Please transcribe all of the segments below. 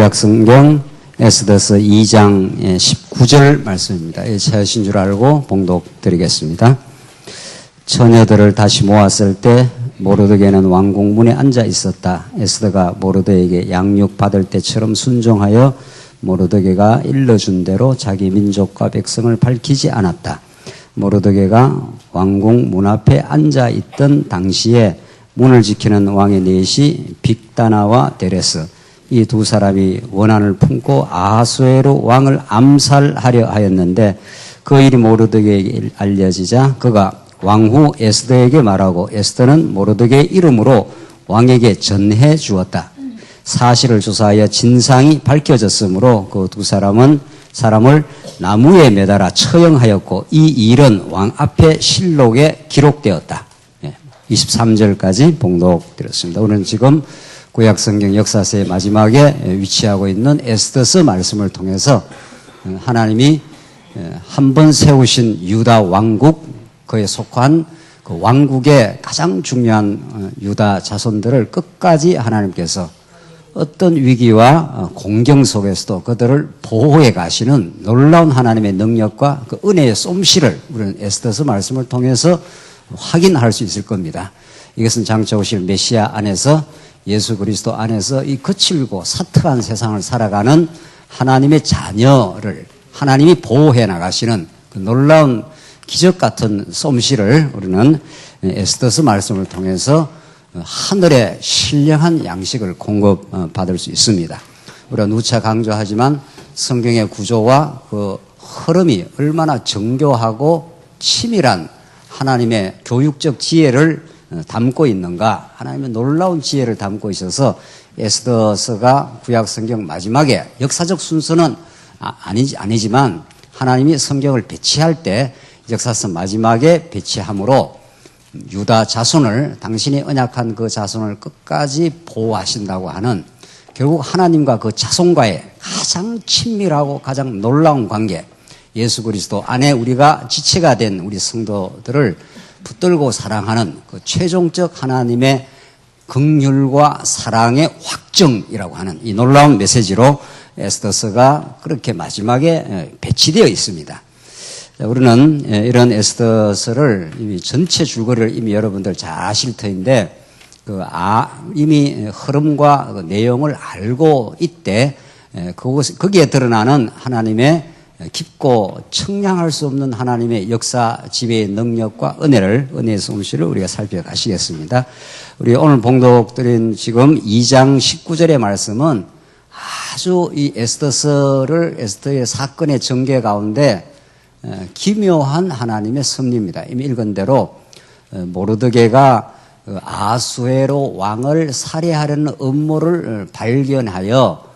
구약성경 에스더서 2장 19절 말씀입니다. 차여신 줄 알고 봉독 드리겠습니다. 처녀들을 다시 모았을 때 모르드게는 왕궁문에 앉아 있었다. 에스더가 모르드게에게 양육 받을 때처럼 순종하여 모르드게가 일러준 대로 자기 민족과 백성을 밝히지 않았다. 모르드게가 왕궁 문 앞에 앉아 있던 당시에 문을 지키는 왕의 넷이 빅다나와 데레스, 이 두 사람이 원한을 품고 아하수에로 왕을 암살하려 하였는데 그 일이 모르드게에게 알려지자 그가 왕후 에스더에게 말하고 에스더는 모르드게의 이름으로 왕에게 전해 주었다. 사실을 조사하여 진상이 밝혀졌으므로 그 두 사람을 나무에 매달아 처형하였고 이 일은 왕 앞에 실록에 기록되었다. 23절까지 봉독드렸습니다. 오늘은 지금 구약성경 역사서의 마지막에 위치하고 있는 에스더서 말씀을 통해서 하나님이 한 번 세우신 유다 왕국, 그에 속한 그 왕국의 가장 중요한 유다 자손들을 끝까지 하나님께서 어떤 위기와 공경 속에서도 그들을 보호해 가시는 놀라운 하나님의 능력과 그 은혜의 솜씨를 우리는 에스더서 말씀을 통해서 확인할 수 있을 겁니다. 이것은 장차 오실 메시아 안에서, 예수 그리스도 안에서 이 거칠고 사특한 세상을 살아가는 하나님의 자녀를 하나님이 보호해 나가시는 그 놀라운 기적 같은 솜씨를 우리는 에스더서 말씀을 통해서 하늘의 신령한 양식을 공급받을 수 있습니다. 우리가 누차 강조하지만 성경의 구조와 그 흐름이 얼마나 정교하고 치밀한 하나님의 교육적 지혜를 담고 있는가, 하나님의 놀라운 지혜를 담고 있어서 에스더서가 구약성경 마지막에, 역사적 순서는 아니지만 하나님이 성경을 배치할 때 역사서 마지막에 배치함으로 유다 자손을, 당신이 언약한 그 자손을 끝까지 보호하신다고 하는, 결국 하나님과 그 자손과의 가장 친밀하고 가장 놀라운 관계, 예수 그리스도 안에 우리가 지체가 된 우리 성도들을 붙들고 사랑하는 그 최종적 하나님의 긍휼과 사랑의 확정이라고 하는 이 놀라운 메시지로 에스더서가 그렇게 마지막에 배치되어 있습니다. 우리는 이런 에스더서를 이미 전체 줄거리를 이미 여러분들 잘 아실 터인데 이미 흐름과 그 내용을 알고 있대 거기에 드러나는 하나님의 깊고 청량할 수 없는 하나님의 역사 지배의 능력과 은혜의 솜씨를 우리가 살펴가시겠습니다. 우리 오늘 봉독드린 지금 2장 19절의 말씀은 아주 이 에스더의 사건의 전개 가운데 기묘한 하나님의 섭리입니다. 이미 읽은 대로 모르드게가 아하수에로 왕을 살해하려는 음모를 발견하여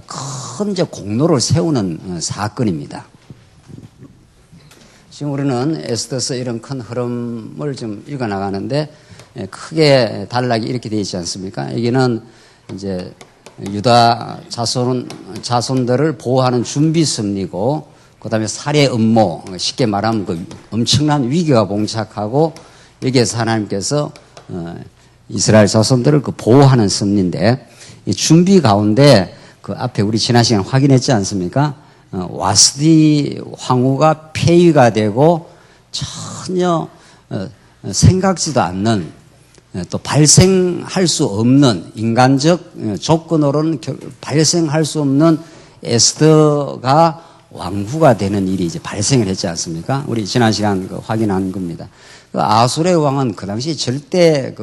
큰 공로를 세우는 사건입니다. 지금 우리는 에스더서 이런 큰 흐름을 좀 읽어 나가는데 크게 단락이 이렇게 되어 있지 않습니까? 여기는 이제 유다 자손들을 보호하는 준비 섭리고, 그 다음에 살해 음모, 쉽게 말하면 그 엄청난 위기가 봉착하고 여기에서 하나님께서 이스라엘 자손들을 그 보호하는 섭리인데, 이 준비 가운데 그 앞에 우리 지난 시간 확인했지 않습니까? 와스디 황후가 폐위가 되고 전혀 생각지도 않는, 또 발생할 수 없는, 인간적 조건으로는 발생할 수 없는 에스더가 왕후가 되는 일이 이제 발생을 했지 않습니까? 우리 지난 시간 확인한 겁니다. 아하수의 왕은 그 당시 절대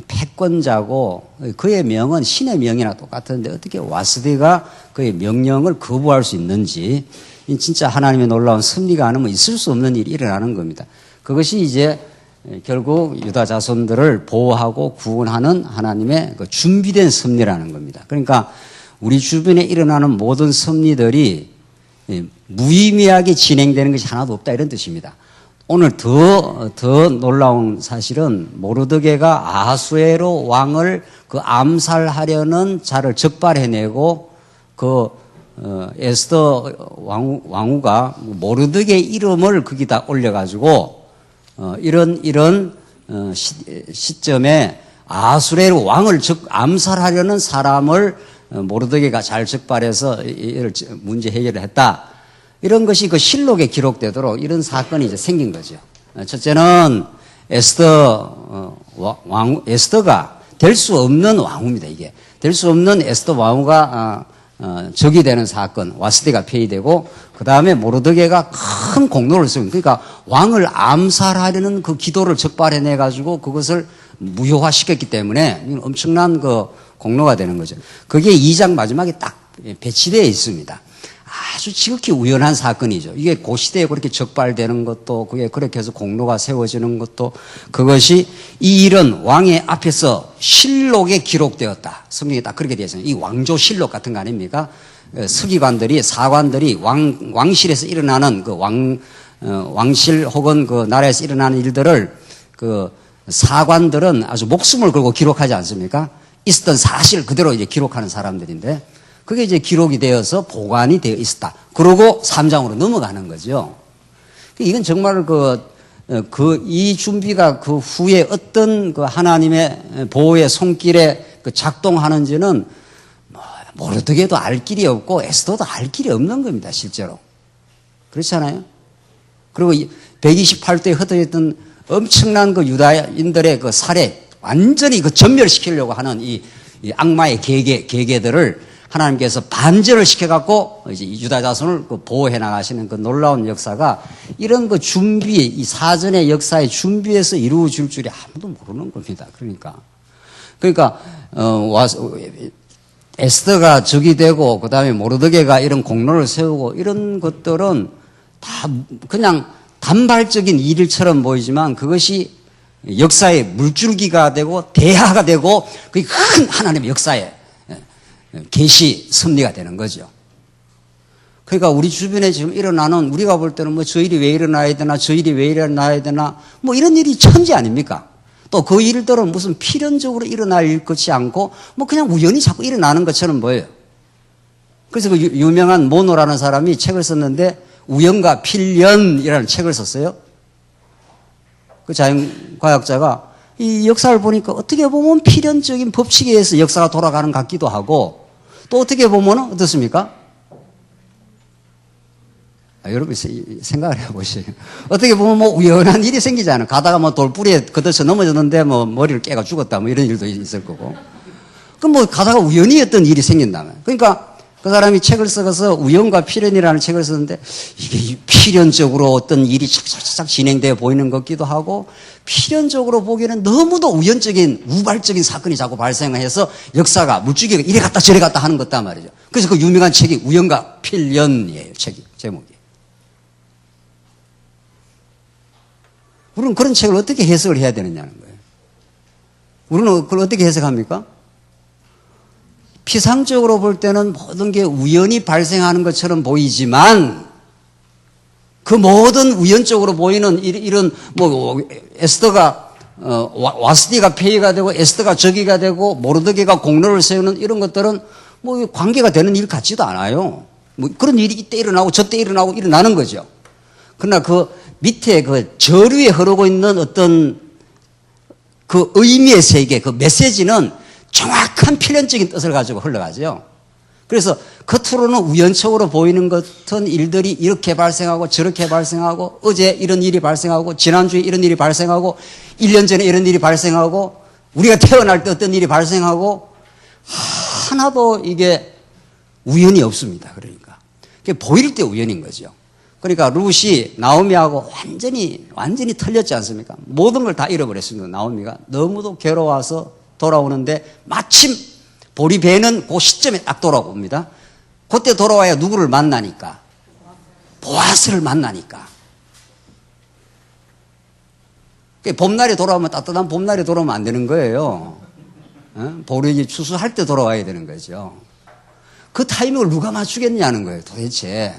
패권자고 그의 명은 신의 명이나 똑같은데 어떻게 와스디가 그의 명령을 거부할 수 있는지, 진짜 하나님의 놀라운 섭리가 아니면 있을 수 없는 일이 일어나는 겁니다. 그것이 이제 결국 유다 자손들을 보호하고 구원하는 하나님의 그 준비된 섭리라는 겁니다. 그러니까 우리 주변에 일어나는 모든 섭리들이 무의미하게 진행되는 것이 하나도 없다, 이런 뜻입니다. 오늘 더 놀라운 사실은 모르드게가 아하수에로 왕을 암살하려는 자를 적발해내고 에스더 왕후가 모르드게 이름을 거기다 올려가지고 이런 시점에 아하수에로 왕을 암살하려는 사람을 모르드게가 잘 적발해서 이를 문제 해결을 했다. 이런 것이 그 실록에 기록되도록 이런 사건이 이제 생긴 거죠. 첫째는 에스더가 될 수 없는 왕후입니다. 이게 될 수 없는 에스더 왕후가 적이 되는 사건, 와스디가 폐위되고 그 다음에 모르드게가 큰 공로를 쓰고, 그러니까 왕을 암살하려는 그 기도를 적발해내 가지고 그것을 무효화시켰기 때문에 엄청난 그 공로가 되는 거죠. 그게 2장 마지막에 딱 배치되어 있습니다. 아주 지극히 우연한 사건이죠. 이게 고시대에 그렇게 적발되는 것도, 그게 그렇게 해서 공로가 세워지는 것도, 그것이 이 일은 왕의 앞에서 실록에 기록되었다. 성경에 딱 그렇게 되어 있습니다. 이 왕조실록 같은 거 아닙니까? 서기관들이, 사관들이 왕실에서 일어나는 그 왕실 혹은 그 나라에서 일어나는 일들을 그 사관들은 아주 목숨을 걸고 기록하지 않습니까? 있었던 사실 그대로 이제 기록하는 사람들인데, 그게 이제 기록이 되어서 보관이 되어 있었다. 그러고 3장으로 넘어가는 거죠. 이건 정말 이 준비가 그 후에 어떤 그 하나님의 보호의 손길에 그 작동하는지는 모르드게도 알 길이 없고 에스더도 알 길이 없는 겁니다, 실제로. 그렇잖아요? 그리고 128도에 흩어졌던 엄청난 그 유다인들의 그 살해, 완전히 그 전멸시키려고 하는 이 악마의 계계들을 하나님께서 반전을 시켜갖고 이제 유다 자손을 보호해 나가시는 그 놀라운 역사가 이런 그 준비, 이 사전의 역사의 준비에서 이루어질 줄이 아무도 모르는 겁니다. 그러니까 에스더가 적이 되고 그 다음에 모르드게가 이런 공로를 세우고 이런 것들은 다 그냥 단발적인 일처럼 보이지만 그것이 역사의 물줄기가 되고 대하가 되고 그게 큰 하나님의 역사에 계시 섭리가 되는 거죠. 그러니까 우리 주변에 지금 일어나는, 우리가 볼 때는 뭐 저 일이 왜 일어나야 되나, 저 일이 왜 일어나야 되나, 뭐 이런 일이 천지 아닙니까? 또 그 일들은 무슨 필연적으로 일어날 일 같지 않고 뭐 그냥 우연히 자꾸 일어나는 것처럼 보여요. 그래서 그 유명한 모노라는 사람이 책을 썼는데 우연과 필연이라는 책을 썼어요. 그 자연과학자가 이 역사를 보니까 어떻게 보면 필연적인 법칙에 의해서 역사가 돌아가는 것 같기도 하고 또 어떻게 보면 어떻습니까? 여러분 생각을 해보세요. 어떻게 보면 뭐 우연한 일이 생기잖아요. 가다가 뭐 돌뿌리에 걷어서 넘어졌는데 뭐 머리를 깨가 죽었다 뭐 이런 일도 있을 거고. 그럼 뭐 가다가 우연히 어떤 일이 생긴다면. 그러니까 그 사람이 책을 써서 우연과 필연이라는 책을 썼는데 이게 필연적으로 어떤 일이 착착착 진행되어 보이는 것 같기도 하고 필연적으로 보기에는 너무도 우연적인 우발적인 사건이 자꾸 발생해서 역사가 물줄기가 이래 갔다 저래 갔다 하는 것단 말이죠. 그래서 그 유명한 책이 우연과 필연이에요. 책이 제목이. 우리는 그런 책을 어떻게 해석을 해야 되느냐는 거예요. 우리는 그걸 어떻게 해석합니까? 피상적으로 볼 때는 모든 게 우연히 발생하는 것처럼 보이지만 그 모든 우연적으로 보이는 이런 뭐 에스더가 와스디가 폐위가 되고 에스더가 적이가 되고 모르드게가 공로를 세우는 이런 것들은 뭐 관계가 되는 일 같지도 않아요. 뭐 그런 일이 이때 일어나고 저때 일어나고 일어나는 거죠. 그러나 그 밑에 그 저류에 흐르고 있는 어떤 그 의미의 세계, 그 메시지는 정확한 필연적인 뜻을 가지고 흘러가죠. 그래서 겉으로는 우연적으로 보이는 같은 일들이 이렇게 발생하고 저렇게 발생하고 어제 이런 일이 발생하고 지난주에 이런 일이 발생하고 1년 전에 이런 일이 발생하고 우리가 태어날 때 어떤 일이 발생하고 하나도 이게 우연이 없습니다. 그러니까 그게 보일 때 우연인 거죠. 그러니까 룻이 나오미하고 완전히 틀렸지 않습니까? 모든 걸 다 잃어버렸습니다. 나오미가 너무도 괴로워서 돌아오는데 마침 보리배는 그 시점에 딱 돌아옵니다. 그때 돌아와야 누구를 만나니까? 보아스를 만나니까. 봄날에 돌아오면 따뜻한 봄날에 돌아오면 안 되는 거예요. 보리 추수할 때 돌아와야 되는 거죠. 그 타이밍을 누가 맞추겠냐는 거예요, 도대체.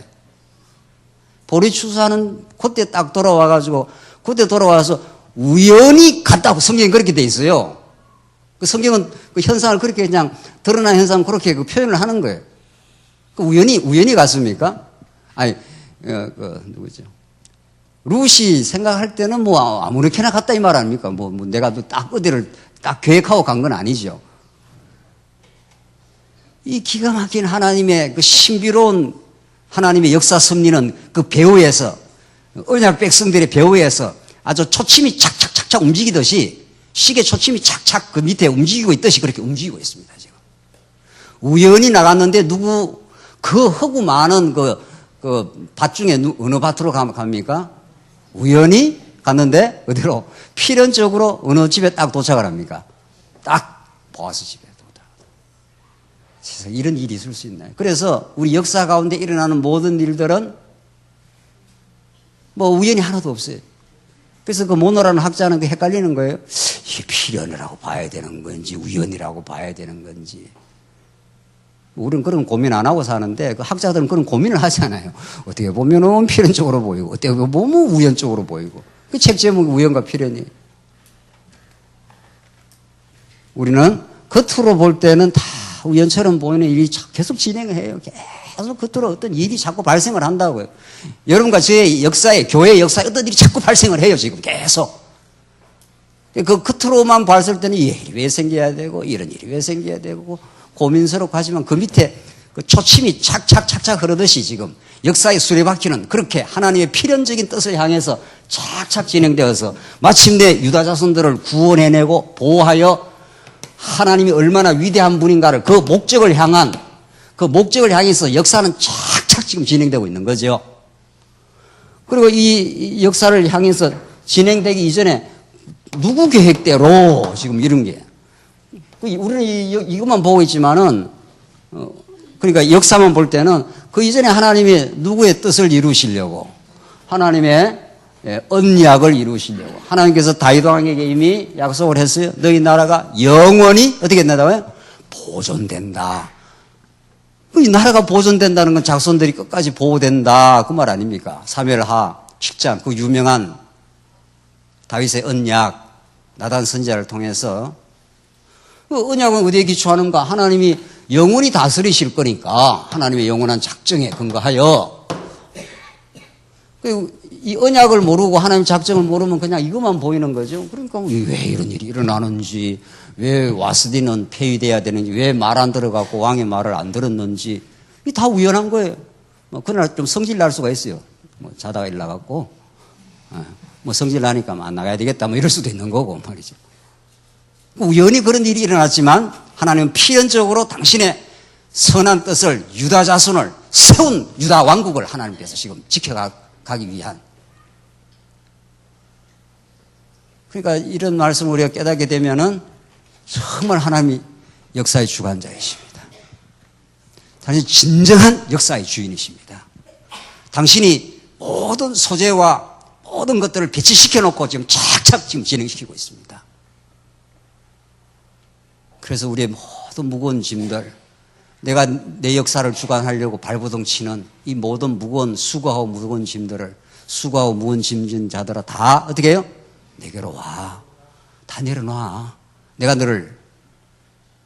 보리 추수하는 그때 딱 돌아와가지고 그때 돌아와서 우연히 갔다고 성경이 그렇게 돼 있어요. 그 성경은 그 현상을 그렇게 그냥 드러난 현상을 그렇게 그 표현을 하는 거예요. 그 우연히 갔습니까? 아니, 누구죠? 룻이 생각할 때는 뭐 아무렇게나 갔다 이 말 아닙니까? 뭐 내가 딱 어디를 딱 계획하고 간 건 아니죠. 이 기가 막힌 하나님의 그 신비로운 하나님의 역사 섭리는 그 배후에서, 언약 백성들의 배후에서 아주 초침이 착착착착 움직이듯이, 시계 초침이 착착 그 밑에 움직이고 있듯이 그렇게 움직이고 있습니다, 지금. 우연히 나갔는데 그 허구 많은 그 밭 중에 어느 밭으로 갑니까? 우연히 갔는데 어디로? 필연적으로 어느 집에 딱 도착을 합니까? 딱 보아스 집에 도착합니다. 세상에 이런 일이 있을 수 있나요? 그래서 우리 역사 가운데 일어나는 모든 일들은 뭐 우연이 하나도 없어요. 그래서 그 모노라는 학자는 헷갈리는 거예요. 이게 필연이라고 봐야 되는 건지 우연이라고 봐야 되는 건지. 우리는 그런 고민 안 하고 사는데 그 학자들은 그런 고민을 하잖아요. 어떻게 보면은 필연적으로 보이고 어떻게 보면 우연적으로 보이고. 그 책 제목이 우연과 필연이. 우리는 겉으로 볼 때는 다 우연처럼 보이는 일이 계속 진행을 해요. 계속 겉으로 어떤 일이 자꾸 발생을 한다고요. 여러분과 저의 역사에, 교회의 역사에 어떤 일이 자꾸 발생을 해요, 지금 계속. 그 겉으로만 봤을 때는 이 일이 왜 생겨야 되고, 이런 일이 왜 생겨야 되고, 고민스럽고 하지만 그 밑에 그 초침이 착착착착 흐르듯이 지금 역사의 수레바퀴는 그렇게 하나님의 필연적인 뜻을 향해서 착착 진행되어서 마침내 유다 자손들을 구원해내고 보호하여 하나님이 얼마나 위대한 분인가를 그 목적을 향해서 역사는 착착 지금 진행되고 있는 거죠. 그리고 이 역사를 향해서 진행되기 이전에 누구 계획대로 지금 이런 게. 우리는 이것만 보고 있지만은, 그러니까 역사만 볼 때는 그 이전에 하나님이 누구의 뜻을 이루시려고, 하나님의 언약을 이루시려고, 하나님께서 다윗 왕에게 이미 약속을 했어요. 너희 나라가 영원히 어떻게 된다고요? 보존된다. 이 나라가 보존된다는 건 자손들이 끝까지 보호된다. 그 말 아닙니까? 사무엘하 10장, 그 유명한 다윗의 언약, 나단 선지자를 통해서 그 언약은 어디에 기초하는가? 하나님이 영원히 다스리실 거니까 하나님의 영원한 작정에 근거하여 이 언약을 모르고 하나님 작정을 모르면 그냥 이것만 보이는 거죠. 그러니까 왜 이런 일이 일어나는지, 왜 와스디는 폐위돼야 되는지, 왜 말 안 들어갖고 왕의 말을 안 들었는지, 이게 다 우연한 거예요. 그러나 좀 성질 날 수가 있어요. 자다가 일어나갖고 성질 나니까 안 나가야 되겠다 이럴 수도 있는 거고 말이죠. 우연히 그런 일이 일어났지만 하나님은 필연적으로 당신의 선한 뜻을, 유다 자손을 세운 유다 왕국을 하나님께서 지금 지켜가기 위한. 그러니까 이런 말씀을 우리가 깨닫게 되면은 정말 하나님이 역사의 주관자이십니다. 당신 진정한 역사의 주인이십니다. 당신이 모든 소재와 모든 것들을 배치시켜 놓고 지금 착착 지금 진행시키고 있습니다. 그래서 우리의 모든 무거운 짐들, 내가 내 역사를 주관하려고 발버둥 치는 이 모든 수고하고 무거운 짐들을, 수고하고 무거운 짐진 자들아 다 어떻게 해요? 내게로 와. 다 내려놔. 내가 너를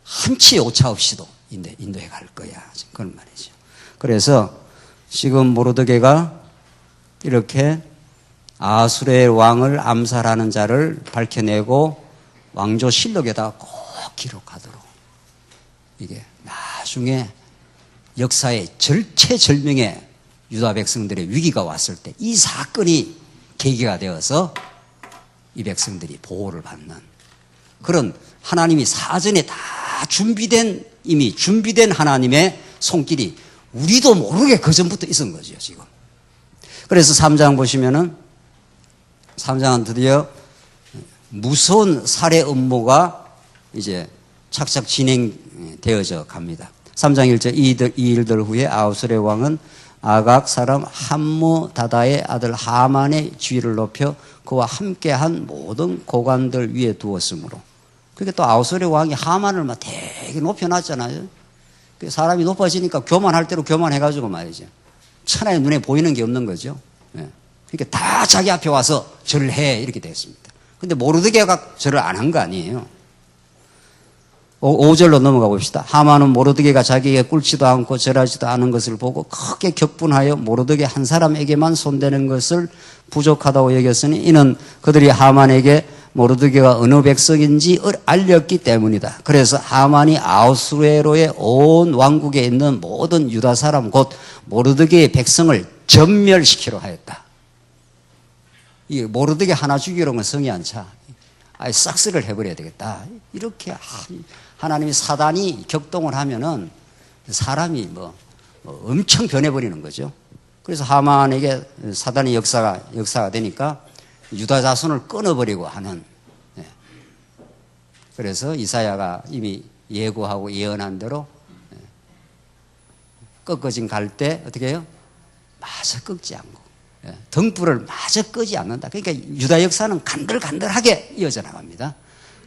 한치의 오차 없이도 인도해 갈 거야. 지금 그런 말이죠. 그래서 지금 모르드게가 이렇게 아수르의 왕을 암살하는 자를 밝혀내고 왕조실록에다가 꼭 기록하도록, 이게 나중에 역사의 절체절명의 유다 백성들의 위기가 왔을 때 이 사건이 계기가 되어서 이 백성들이 보호를 받는 그런 하나님이 사전에 다 이미 준비된 하나님의 손길이 우리도 모르게 그전부터 있은 거죠, 지금. 그래서 3장 보시면은 3장은 드디어 무서운 살해 음모가 이제 착착 진행되어져 갑니다. 3장 1절 이 일들 후에 아수르의 왕은 아각 사람 함무다다의 아들 하만의 지위를 높여 그와 함께한 모든 고관들 위에 두었으므로. 그게 또 아수르의 왕이 하만을 막 되게 높여놨잖아요. 사람이 높아지니까 교만할 대로 교만해가지고 말이죠. 천하의 눈에 보이는 게 없는 거죠. 그러니까 다 자기 앞에 와서 절을 해 이렇게 됐습니다. 근데 모르드게가 절을 안 한 거 아니에요. 5절로 넘어가 봅시다. 하만은 모르드게가 자기에게 꿇지도 않고 절하지도 않은 것을 보고 크게 격분하여 모르드게 한 사람에게만 손대는 것을 부족하다고 여겼으니 이는 그들이 하만에게 모르드게가 어느 백성인지 알렸기 때문이다. 그래서 하만이 아하수에로의 온 왕국에 있는 모든 유다 사람 곧 모르드게의 백성을 전멸시키려 하였다. 이 모르드게 하나 죽이려면 성이 안 차. 아예 싹쓸이를 해버려야 되겠다. 이렇게 하나님이 사단이 격동을 하면은 사람이 엄청 변해버리는 거죠. 그래서 하만에게 사단의 역사가 되니까 유다 자손을 끊어버리고 하는. 그래서 이사야가 이미 예고하고 예언한 대로 꺾어진 갈 때 어떻게 해요? 마저 꺾지 않고 등불을 마저 끄지 않는다. 그러니까 유다 역사는 간들간들하게 이어져 나갑니다.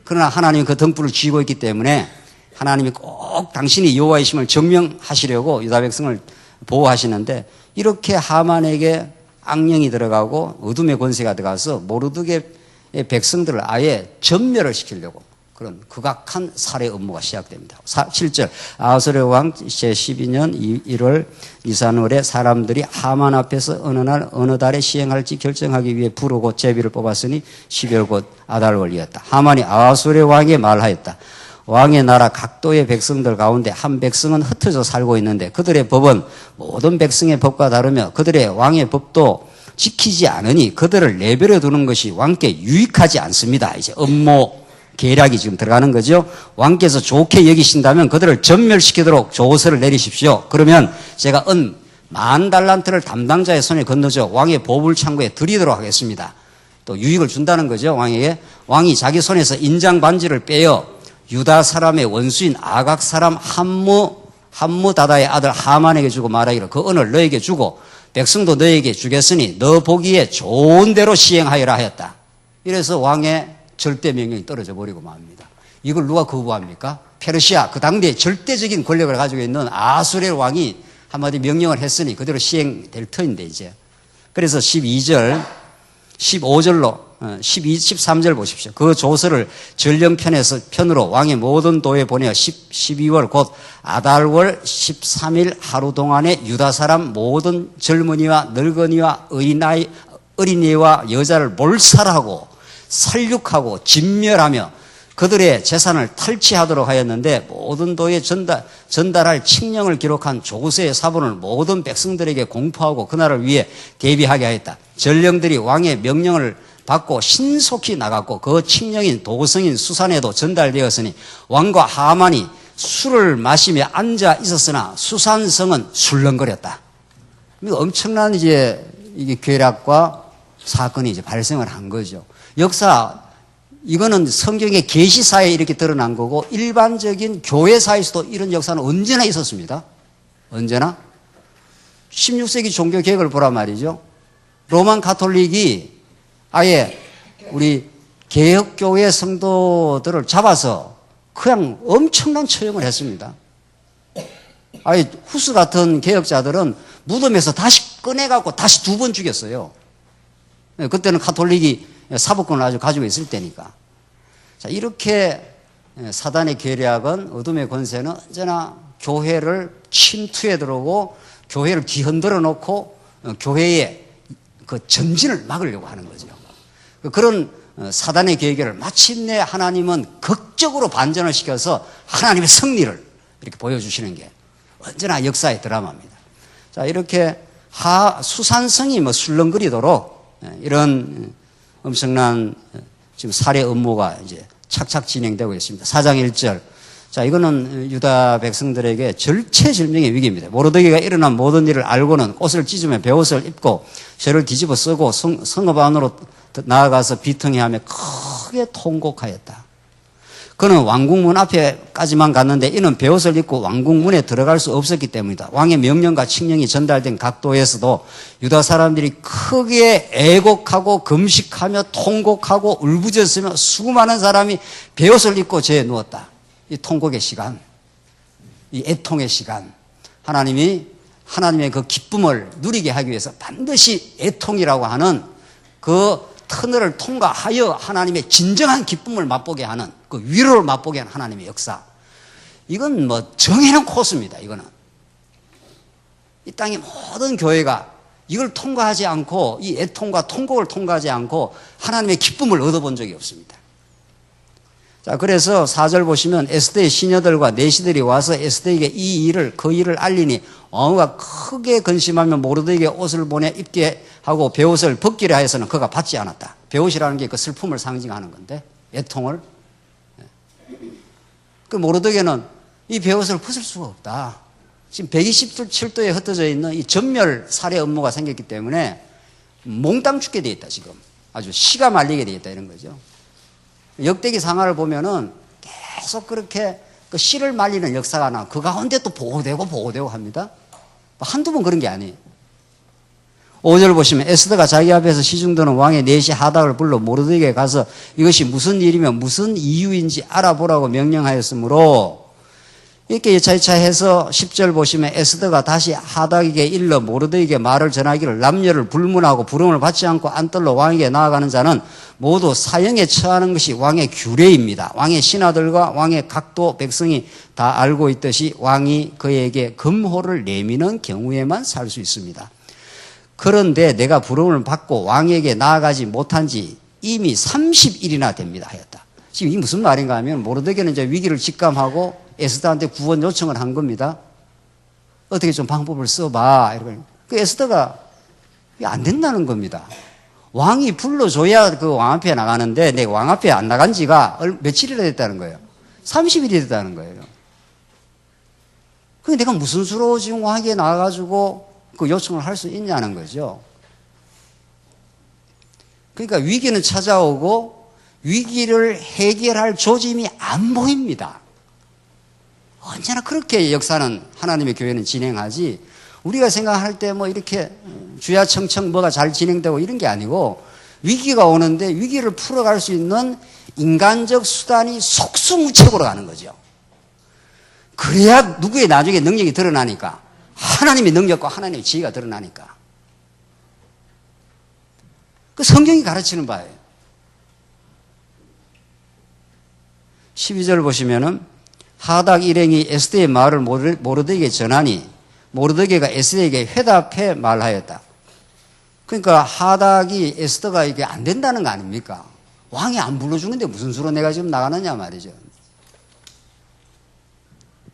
그러나 하나님이 그 등불을 쥐고 있기 때문에 하나님이 꼭 당신이 여호와이심을 증명하시려고 유다 백성을 보호하시는데 이렇게 하만에게 악령이 들어가고 어둠의 권세가 들어가서 모르드게의 백성들을 아예 전멸을 시키려고 그런 극악한 살해 업무가 시작됩니다. 7절 아하수에로 왕 제12년 1월 니산월에 사람들이 하만 앞에서 어느 날 어느 달에 시행할지 결정하기 위해 부르고 제비를 뽑았으니 12월 곧 아달월이었다. 하만이 아하수에로 왕에게 말하였다. 왕의 나라 각도의 백성들 가운데 한 백성은 흩어져 살고 있는데 그들의 법은 모든 백성의 법과 다르며 그들의 왕의 법도 지키지 않으니 그들을 내버려 두는 것이 왕께 유익하지 않습니다. 이제 업무 계략이 지금 들어가는 거죠. 왕께서 좋게 여기신다면 그들을 전멸시키도록 조서를 내리십시오. 그러면 제가 10,000달란트를 담당자의 손에 건너져 왕의 보물창고에 드리도록 하겠습니다. 또 유익을 준다는 거죠. 왕에게. 왕이 자기 손에서 인장 반지를 빼어 유다 사람의 원수인 아각 사람 함무다다의 아들 하만에게 주고 말하기를 그 은을 너에게 주고 백성도 너에게 주겠으니 너 보기에 좋은 대로 시행하여라 하였다. 이래서 왕의 절대 명령이 떨어져 버리고 맙니다. 이걸 누가 거부합니까? 페르시아 그 당대에 절대적인 권력을 가지고 있는 아수레 왕이 한마디 명령을 했으니 그대로 시행될 터인데 이제. 그래서 12절 15절로 13절 보십시오. 그 조서를 전령편으로 왕의 모든 도에 보내어 12월 곧 아달월 13일 하루 동안에 유다 사람 모든 젊은이와 늙은이와 어린이와 여자를 몰살하고 살육하고 진멸하며 그들의 재산을 탈취하도록 하였는데 모든 도에 전달할 칙령을 기록한 조서의 사본을 모든 백성들에게 공포하고 그날을 위해 대비하게 하였다. 전령들이 왕의 명령을 받고 신속히 나갔고 그 칙령인 도성인 수산에도 전달되었으니 왕과 하만이 술을 마시며 앉아 있었으나 수산성은 술렁거렸다. 엄청난 이제 이게 괴락과 사건이 이제 발생을 한 거죠. 이거는 성경의 계시사에 이렇게 드러난 거고 일반적인 교회사에서도 이런 역사는 언제나 있었습니다. 언제나. 16세기 종교개혁을 보란 말이죠. 로만 가톨릭이 아예 우리 개혁교회 성도들을 잡아서 그냥 엄청난 처형을 했습니다. 아예 후스 같은 개혁자들은 무덤에서 다시 꺼내갖고 다시 2번 죽였어요. 그때는 가톨릭이 사법권을 아주 가지고 있을 때니까. 자, 이렇게 사단의 계략은 어둠의 권세는 언제나 교회를 침투해 들어오고 교회를 뒤흔들어 놓고 교회의 그 전진을 막으려고 하는 거죠. 그런 사단의 계획을 마침내 하나님은 극적으로 반전을 시켜서 하나님의 승리를 이렇게 보여주시는 게 언제나 역사의 드라마입니다. 자, 이렇게 수산성이 술렁거리도록 이런 엄청난 지금 살해 업무가 이제 착착 진행되고 있습니다. 4장 1절. 자, 이거는 유다 백성들에게 절체절명의 위기입니다. 모르드게가 일어난 모든 일을 알고는 옷을 찢으며 베옷을 입고 쇠를 뒤집어 쓰고 성읍 안으로 나아가서 비통해하며 크게 통곡하였다. 그는 왕궁문 앞에까지만 갔는데 이는 베옷을 입고 왕궁문에 들어갈 수 없었기 때문이다. 왕의 명령과 칙령이 전달된 각도에서도 유다 사람들이 크게 애곡하고 금식하며 통곡하고 울부짖으며 수많은 사람이 베옷을 입고 죄에 누웠다. 이 통곡의 시간, 이 애통의 시간, 하나님의 그 기쁨을 누리게 하기 위해서 반드시 애통이라고 하는 그 터널을 통과하여 하나님의 진정한 기쁨을 맛보게 하는 그 위로를 맛보게 하는 하나님의 역사. 이건 정해놓은 코스입니다. 이거는 이 땅의 모든 교회가 이걸 통과하지 않고 이 애통과 통곡을 통과하지 않고 하나님의 기쁨을 얻어본 적이 없습니다. 자, 그래서 4절 보시면 에스더의 시녀들과 내시들이 와서 에스더에게 그 일을 알리니 왕후가 크게 근심하며 모르드에게 옷을 보내 입게 하고 베옷을 벗기려 하여서는 그가 받지 않았다. 베옷이라는 게 그 슬픔을 상징하는 건데 애통을. 그 모르드에게는 이 베옷을 벗을 수가 없다. 지금 127도에 흩어져 있는 이 전멸 살해 업무가 생겼기 때문에 몽땅 죽게 돼 있다. 지금 아주 씨가 말리게 돼 있다 이런 거죠. 역대기 상하를 보면은 계속 그렇게 그 씨를 말리는 역사가 나. 그 가운데 또 보고되고 합니다. 한두 번 그런 게 아니에요. 5절 보시면 에스더가 자기 앞에서 시중드는 왕의 내시 하닥을 불러 모르드에게 가서 이것이 무슨 일이며 무슨 이유인지 알아보라고 명령하였으므로 이렇게 여차여차해서 10절 보시면 에스더가 다시 하닥에게 일러 모르드에게 말을 전하기를 남녀를 불문하고 부름을 받지 않고 안떨러 왕에게 나아가는 자는 모두 사형에 처하는 것이 왕의 규례입니다. 왕의 신하들과 왕의 각도 백성이 다 알고 있듯이 왕이 그에게 금호를 내미는 경우에만 살 수 있습니다. 그런데 내가 부름을 받고 왕에게 나아가지 못한 지 이미 30일이나 됩니다 하였다. 지금 이게 무슨 말인가 하면 모르드게는 이제 위기를 직감하고 에스더한테 구원 요청을 한 겁니다. 어떻게 좀 방법을 써봐. 그 에스더가 안 된다는 겁니다. 왕이 불러줘야 그 왕 앞에 나가는데 내 왕 앞에 안 나간 지가 며칠이나 됐다는 거예요. 30일이 됐다는 거예요. 그게 내가 무슨 수로 지금 왕에게 나가가지고 그 요청을 할 수 있냐는 거죠. 그러니까 위기는 찾아오고 위기를 해결할 조짐이 안 보입니다. 언제나 그렇게 역사는 하나님의 교회는 진행하지 우리가 생각할 때 뭐 이렇게 주야청청 뭐가 잘 진행되고 이런 게 아니고 위기가 오는데 위기를 풀어갈 수 있는 인간적 수단이 속수무책으로 가는 거죠. 그래야 누구의 나중에 능력이 드러나니까 하나님의 능력과 하나님의 지혜가 드러나니까 그 성경이 가르치는 바예요. 12절 보시면은 하닥 일행이 에스더의 말을 모르드에게 전하니 모르드게가 에스더에게 회답해 말하였다. 그러니까 하닥이 에스더가 이게 안 된다는 거 아닙니까? 왕이 안 불러주는데 무슨 수로 내가 지금 나가느냐 말이죠.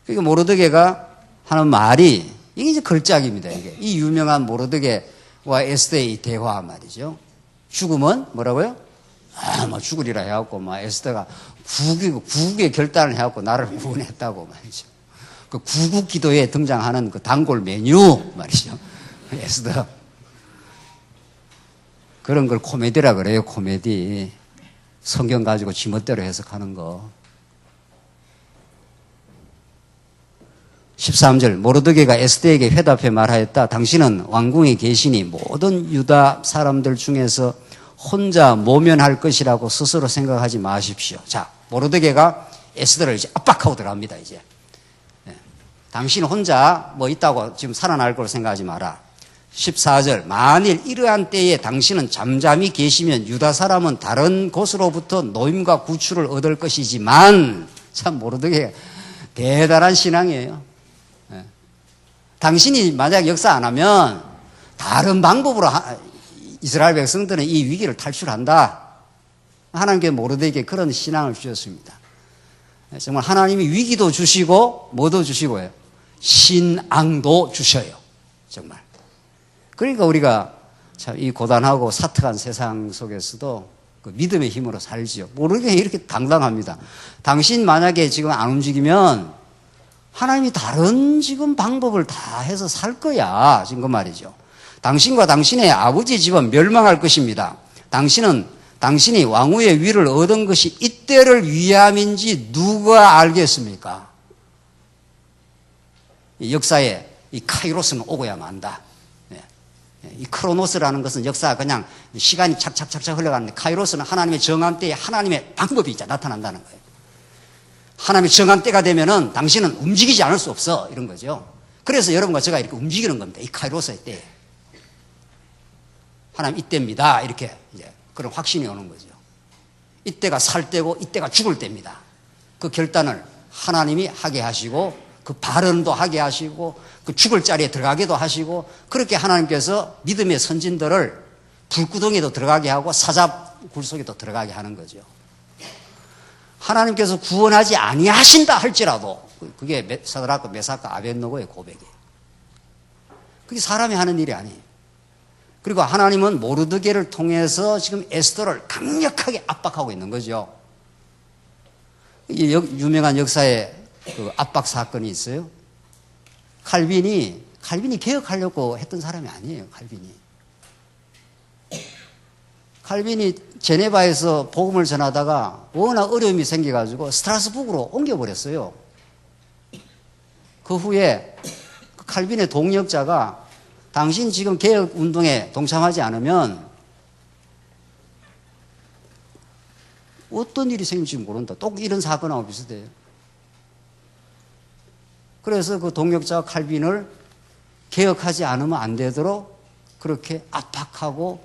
그러니까 모르드게가 하는 말이 이게 이제 걸작입니다. 이게 이 유명한 모르드게와 에스더의 대화 말이죠. 죽음은 뭐라고요? 뭐 죽으리라 해갖고 에스더가 구국의 결단을 해갖고 나를 구원했다고 말이죠. 그 구국 기도에 등장하는 그 단골 메뉴 말이죠. 에스더. 그런 걸 코미디라 그래요. 코미디. 성경 가지고 지멋대로 해석하는 거. 13절 모르드게가 에스더에게 회답해 말하였다. 당신은 왕궁에 계시니 모든 유다 사람들 중에서 혼자 모면할 것이라고 스스로 생각하지 마십시오. 자, 모르드게가 에스더를 이제 압박하고 들어갑니다. 이제 당신 혼자 뭐 있다고 지금 살아날 걸 생각하지 마라. 14절 만일 이러한 때에 당신은 잠잠히 계시면 유다 사람은 다른 곳으로부터 노임과 구출을 얻을 것이지만 참 모르드게 대단한 신앙이에요. 당신이 만약 역사 안 하면 다른 방법으로 이스라엘 백성들은 이 위기를 탈출한다. 하나님께 모르드에게 그런 신앙을 주셨습니다. 정말 하나님이 위기도 주시고 뭐도 주시고요. 신앙도 주셔요. 정말. 그러니까 우리가 참 이 고단하고 사특한 세상 속에서도 그 믿음의 힘으로 살지요. 모르게 이렇게 당당합니다. 당신 만약에 지금 안 움직이면 하나님이 다른 지금 방법을 다 해서 살 거야. 지금 그 말이죠. 당신과 당신의 아버지 집은 멸망할 것입니다. 당신이 왕후의 위를 얻은 것이 이때를 위함인지 누가 알겠습니까? 이 역사에 이 카이로스는 오고야만 한다. 이 크로노스라는 것은 역사가 그냥 시간이 착착착착 흘러가는데 카이로스는 하나님의 정한 때에 하나님의 방법이 이제 나타난다는 거예요. 하나님의 정한 때가 되면은 당신은 움직이지 않을 수 없어. 이런 거죠. 그래서 여러분과 제가 이렇게 움직이는 겁니다. 이 카이로스의 때. 하나님 이때입니다. 이렇게 이제 그런 확신이 오는 거죠. 이때가 살 때고 이때가 죽을 때입니다. 그 결단을 하나님이 하게 하시고 그 발언도 하게 하시고 그 죽을 자리에 들어가게도 하시고 그렇게 하나님께서 믿음의 선진들을 불구덩이도 들어가게 하고 사자굴 속에도 들어가게 하는 거죠. 하나님께서 구원하지 아니하신다 할지라도 그게 사드락과 메삭과 아벳느고의 고백이에요. 그게 사람이 하는 일이 아니에요. 그리고 하나님은 모르드게를 통해서 지금 에스더를 강력하게 압박하고 있는 거죠. 유명한 역사의 그 압박 사건이 있어요. 칼빈이 개혁하려고 했던 사람이 아니에요. 칼빈이 제네바에서 복음을 전하다가 워낙 어려움이 생겨가지고 스트라스부르로 옮겨버렸어요. 그 후에 칼빈의 동역자가 당신 지금 개혁운동에 동참하지 않으면 어떤 일이 생길지 모른다. 또 이런 사건하고 비슷해요. 그래서 그 동역자 칼빈을 개혁하지 않으면 안 되도록 그렇게 압박하고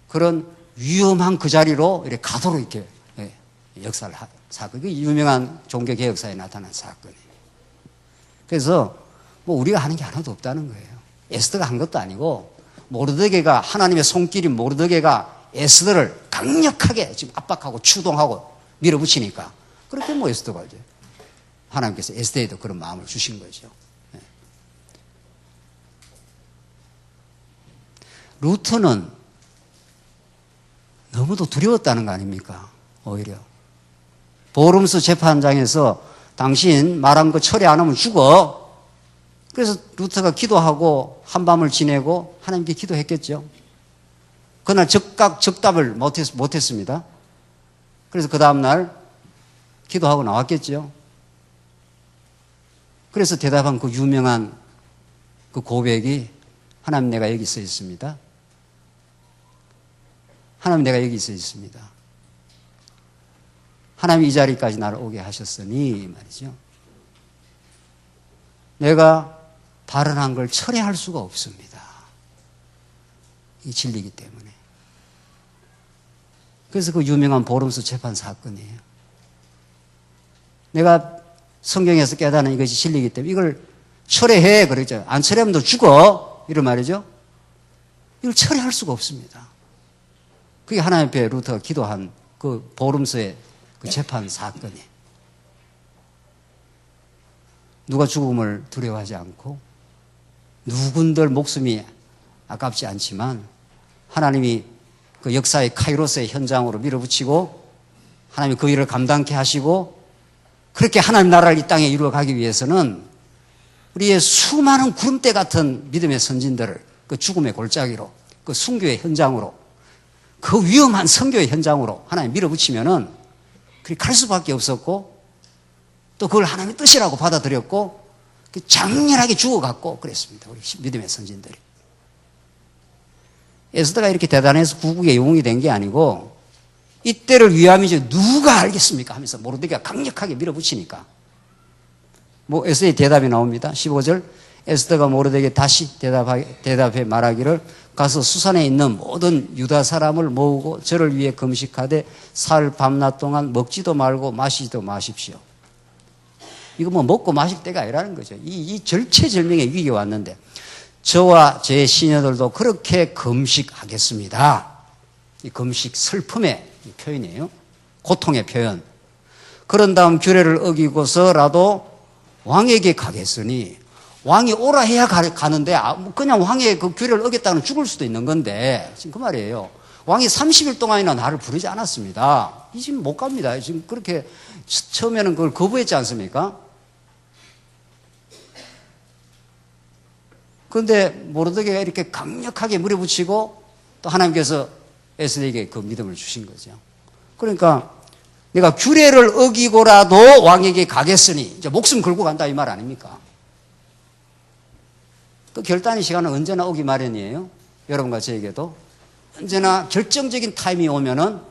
그런 위험한 그 자리로 이렇게 가도록 이렇게 역사를 한 사건. 그게 유명한 종교개혁사에 나타난 사건이에요. 그래서 뭐 우리가 하는 게 하나도 없다는 거예요. 에스더가 한 것도 아니고 모르드게가 하나님의 손길인 모르드게가 에스더를 강력하게 지금 압박하고 추동하고 밀어붙이니까 그렇게 뭐 에스더가 이제 하나님께서 에스더에도 그런 마음을 주신 거죠. 루트는 너무도 두려웠다는 거 아닙니까? 오히려 보름스 재판장에서 당신 말한 거 처리 안 하면 죽어. 그래서 루터가 기도하고 한밤을 지내고 하나님께 기도했겠죠. 그날 적답을 못했습니다. 그래서 그 다음날 기도하고 나왔겠죠. 그래서 대답한 그 유명한 그 고백이 하나님 내가 여기 서 있습니다. 하나님 내가 여기 서 있습니다. 하나님 이 자리까지 나를 오게 하셨으니 말이죠. 내가 발언한 걸 철회할 수가 없습니다. 이 진리이기 때문에. 그래서 그 유명한 보름스 재판 사건이에요. 내가 성경에서 깨닫는 이것이 진리이기 때문에 이걸 철회해 그랬죠. 안 철회하면 너 죽어 이런 말이죠. 이걸 철회할 수가 없습니다. 그게 하나님 앞에 루터가 기도한 그 보름스의 그 재판 사건이에요. 누가 죽음을 두려워하지 않고 누군들 목숨이 아깝지 않지만 하나님이 그 역사의 카이로스의 현장으로 밀어붙이고 하나님이 그 일을 감당케 하시고 그렇게 하나님 나라를 이 땅에 이루어가기 위해서는 우리의 수많은 구름대 같은 믿음의 선진들을 그 죽음의 골짜기로 그 순교의 현장으로 그 위험한 선교의 현장으로 하나님 밀어붙이면은 그렇게 갈 수밖에 없었고 또 그걸 하나님의 뜻이라고 받아들였고 장렬하게 죽어갔고 그랬습니다. 우리 믿음의 선진들이. 에스더가 이렇게 대단해서 구국의 영웅이 된 게 아니고 이때를 위함이지 누가 알겠습니까 하면서 모르드게가 강력하게 밀어붙이니까 뭐 에스더의 대답이 나옵니다. 15절 에스더가 모르드게에게 다시 대답해 말하기를 가서 수산에 있는 모든 유다 사람을 모으고 저를 위해 금식하되 사흘 밤낮 동안 먹지도 말고 마시지도 마십시오. 이거 뭐 먹고 마실 때가 아니라는 거죠. 이 절체절명의 위기가 왔는데 저와 제 시녀들도 그렇게 금식하겠습니다. 이 금식 슬픔의 표현이에요. 고통의 표현. 그런 다음 규례를 어기고서라도 왕에게 가겠으니 왕이 오라 해야 가는데 그냥 왕의 그 규례를 어겼다는 죽을 수도 있는 건데 지금 그 말이에요. 왕이 30일 동안이나 나를 부르지 않았습니다. 이 지금 못 갑니다. 지금 그렇게 처음에는 그걸 거부했지 않습니까? 그런데 모르드게가 이렇게 강력하게 물어붙이고 또 하나님께서 에스더에게 그 믿음을 주신 거죠. 그러니까 내가 규례를 어기고라도 왕에게 가겠으니 이제 목숨 걸고 간다 이 말 아닙니까? 그 결단의 시간은 언제나 오기 마련이에요. 여러분과 저에게도 언제나 결정적인 타임이 오면은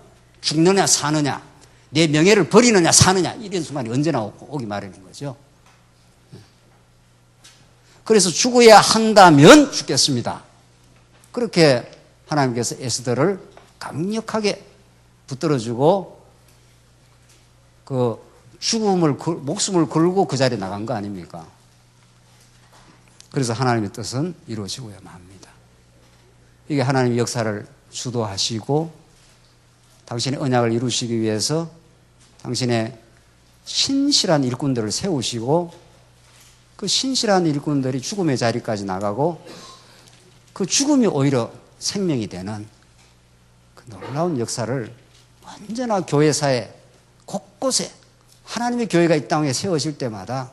죽느냐 사느냐 내 명예를 버리느냐 사느냐 이런 순간이 언제나 오기 마련인 거죠. 그래서 죽어야 한다면 죽겠습니다. 그렇게 하나님께서 에스더를 강력하게 붙들어주고 그 목숨을 걸고 그 자리에 나간 거 아닙니까? 그래서 하나님의 뜻은 이루어지고야만 합니다. 이게 하나님의 역사를 주도하시고 당신의 언약을 이루시기 위해서 당신의 신실한 일꾼들을 세우시고 그 신실한 일꾼들이 죽음의 자리까지 나가고 그 죽음이 오히려 생명이 되는 그 놀라운 역사를 언제나 교회사에 곳곳에 하나님의 교회가 이 땅에 세워질 때마다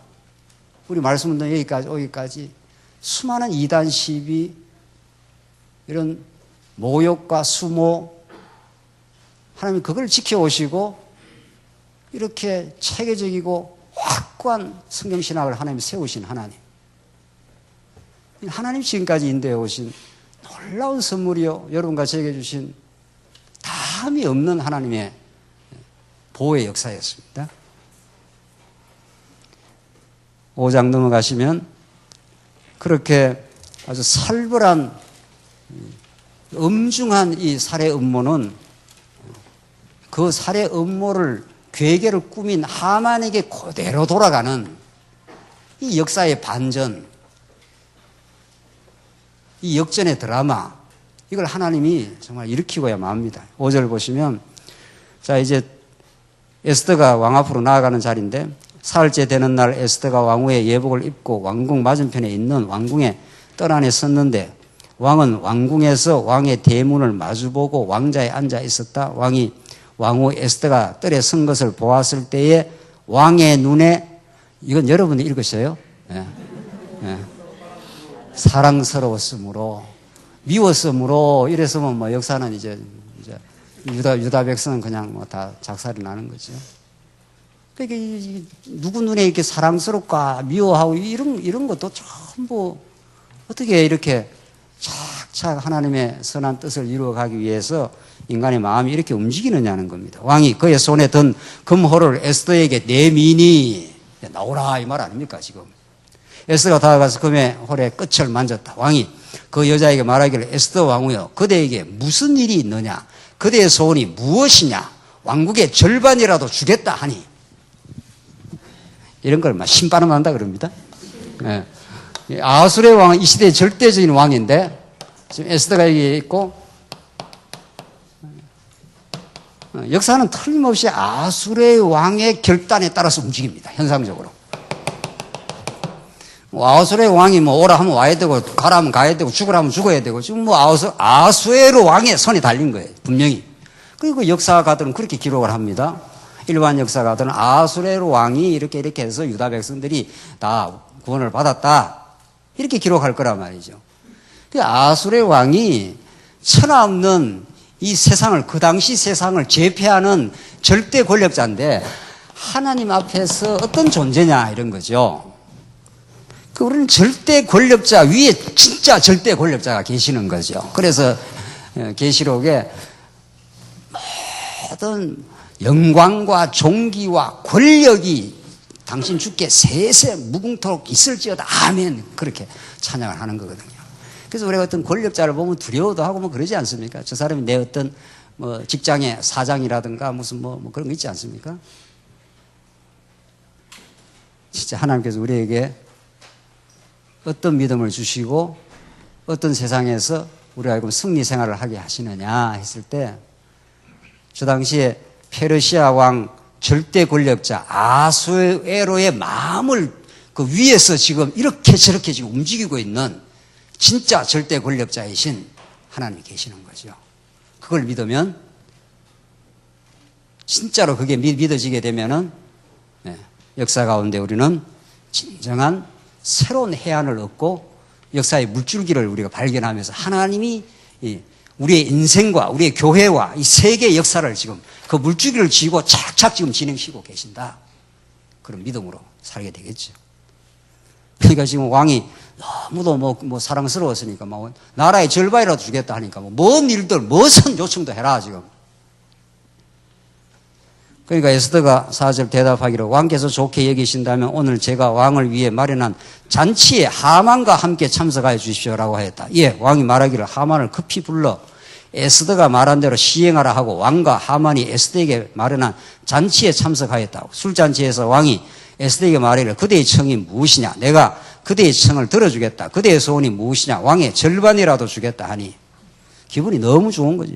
우리 말씀 듣는 여기까지 수많은 이단 시비 이런 모욕과 수모 하나님이 그걸 지켜오시고 이렇게 체계적이고 확고한 성경신학을 하나님이 세우신 하나님. 하나님 지금까지 인도해 오신 놀라운 선물이요. 여러분과 저에게 주신 다함이 없는 하나님의 보호의 역사였습니다. 5장 넘어가시면 그렇게 아주 살벌한 엄중한 이 살해 음모는 그 살해 음모를 괴계를 꾸민 하만에게 그대로 돌아가는 이 역사의 반전, 이 역전의 드라마, 이걸 하나님이 정말 일으키고야만 합니다. 5절 보시면, 자, 이제 에스더가 왕 앞으로 나아가는 자리인데, 사흘째 되는 날 에스더가 왕후의 예복을 입고 왕궁 맞은편에 있는 왕궁의 뜰 안에 섰는데, 왕은 왕궁에서 왕의 대문을 마주보고 왕자에 앉아 있었다. 왕후 에스더가 뜰에 선 것을 보았을 때에 왕의 눈에, 이건 여러분이 읽으셔요. 예. 예. 사랑스러웠으므로, 미웠으므로, 이랬으면 뭐 역사는 이제 유다 백성은 그냥 뭐 다 작살이 나는 거죠. 그러니까 누구 눈에 이렇게 사랑스럽고 미워하고 이런 것도 전부 어떻게 이렇게 착착 하나님의 선한 뜻을 이루어가기 위해서 인간의 마음이 이렇게 움직이느냐는 겁니다. 왕이 그의 손에 든 금호를 에스더에게 내미니, 나오라 이 말 아닙니까 지금. 에스더가 다가가서 금의 홀의 끝을 만졌다. 왕이 그 여자에게 말하기를 에스더 왕후여, 그대에게 무슨 일이 있느냐, 그대의 소원이 무엇이냐, 왕국의 절반이라도 주겠다 하니, 이런 걸 막 신바람 난다 그럽니다. 예. 아수르의 왕은 이 시대의 절대적인 왕인데 지금 에스더가 여기 있고, 역사는 틀림없이 아수르의 왕의 결단에 따라서 움직입니다. 현상적으로. 아수르의 왕이 뭐 오라 하면 와야 되고 가라 하면 가야 되고 죽으라 하면 죽어야 되고 지금 뭐 아수에로 왕의 손이 달린 거예요. 분명히. 그리고 역사가들은 그렇게 기록을 합니다. 일반 역사가들은 아수에로 왕이 이렇게 해서 유다 백성들이 다 구원을 받았다. 이렇게 기록할 거란 말이죠. 그 아수르의 왕이 천하 없는 이 세상을, 그 당시 세상을 제패하는 절대 권력자인데 하나님 앞에서 어떤 존재냐 이런 거죠. 우리는 절대 권력자 위에 진짜 절대 권력자가 계시는 거죠. 그래서 계시록에 모든 영광과 존귀와 권력이 당신 주께 세세 무궁토록 있을지어다 아멘, 그렇게 찬양을 하는 거거든요. 그래서 우리가 어떤 권력자를 보면 두려워도 하고 뭐 그러지 않습니까? 저 사람이 내 어떤 뭐 직장의 사장이라든가 무슨 뭐 그런 거 있지 않습니까? 진짜 하나님께서 우리에게 어떤 믿음을 주시고 어떤 세상에서 우리가 알고 승리 생활을 하게 하시느냐 했을 때, 저 당시에 페르시아 왕 절대 권력자 아수에로의 마음을 그 위에서 지금 이렇게 저렇게 지금 움직이고 있는 진짜 절대 권력자이신 하나님이 계시는 거죠. 그걸 믿으면, 진짜로 그게 믿어지게 되면은 역사 가운데 우리는 진정한 새로운 해안을 얻고 역사의 물줄기를 우리가 발견하면서 하나님이 우리의 인생과 우리의 교회와 이 세계의 역사를 지금 그 물줄기를 쥐고 착착 지금 진행시키고 계신다. 그런 믿음으로 살게 되겠죠. 그러니까 지금 왕이 너무도 뭐 사랑스러웠으니까 막 나라의 절반이라도 주겠다 하니까 뭔 일들, 무슨 요청도 해라 지금. 그러니까 에스더가 4절 대답하기로, 왕께서 좋게 여기신다면 오늘 제가 왕을 위해 마련한 잔치에 하만과 함께 참석하여 주십시오라고 하였다. 예, 왕이 말하기를 하만을 급히 불러 에스더가 말한 대로 시행하라 하고 왕과 하만이 에스더에게 마련한 잔치에 참석하였다고. 술잔치에서 왕이 에스더에게 말하기를 그대의 청이 무엇이냐? 내가 그대의 청을 들어주겠다. 그대의 소원이 무엇이냐? 왕의 절반이라도 주겠다 하니 기분이 너무 좋은 거죠.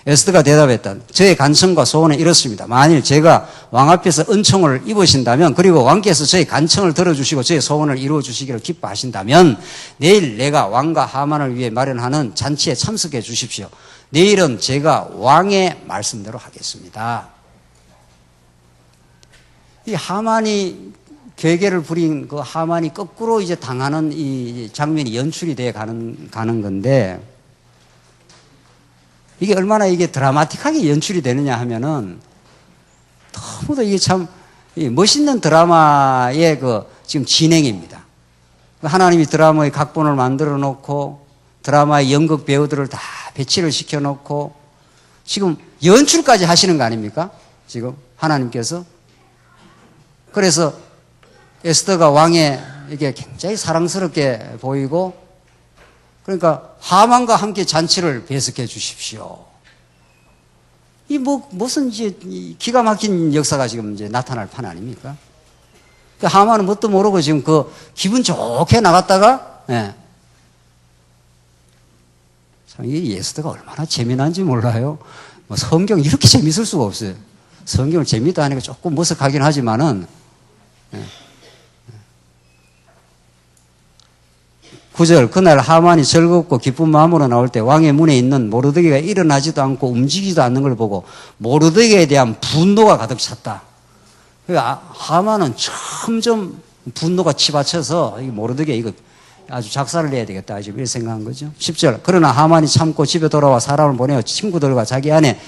에스더가 대답했다. 저의 간청과 소원은 이렇습니다. 만일 제가 왕 앞에서 은총을 입으신다면 그리고 왕께서 저의 간청을 들어주시고 저의 소원을 이루어주시기를 기뻐하신다면 내일 내가 왕과 하만을 위해 마련하는 잔치에 참석해 주십시오. 내일은 제가 왕의 말씀대로 하겠습니다. 이 하만이 괴계를 부린 그 하만이 거꾸로 이제 당하는 이 장면이 연출이 돼 가는 건데 이게 얼마나 이게 드라마틱하게 연출이 되느냐 하면은 너무도 이게 참 멋있는 드라마의 그 지금 진행입니다. 하나님이 드라마의 각본을 만들어 놓고 드라마의 연극 배우들을 다 배치를 시켜 놓고 지금 연출까지 하시는 거 아닙니까? 지금 하나님께서. 그래서 에스더가 왕에 이게 굉장히 사랑스럽게 보이고 그러니까 하만과 함께 잔치를 배석해 주십시오. 이 무슨 이제 기가 막힌 역사가 지금 이제 나타날 판 아닙니까? 그 하만은 뭣도 모르고 지금 그 기분 좋게 나갔다가 예. 참 이 에스더가 얼마나 재미난지 몰라요. 뭐 성경 이렇게 재밌을 수가 없어요. 성경을 재미있다 하니까 조금 머쓱하긴 하지만은 예. 9절 그날 하만이 즐겁고 기쁜 마음으로 나올 때 왕의 문에 있는 모르드게가 일어나지도 않고 움직이지도 않는 걸 보고 모르드게에 대한 분노가 가득 찼다. 그러니까 하만은 점점 분노가 치받쳐서 모르드게 이거 아주 작사를 내야 되겠다 지금 이렇게 생각한 거죠. 10절 그러나 하만이 참고 집에 돌아와 사람을 보내어 친구들과 자기 아내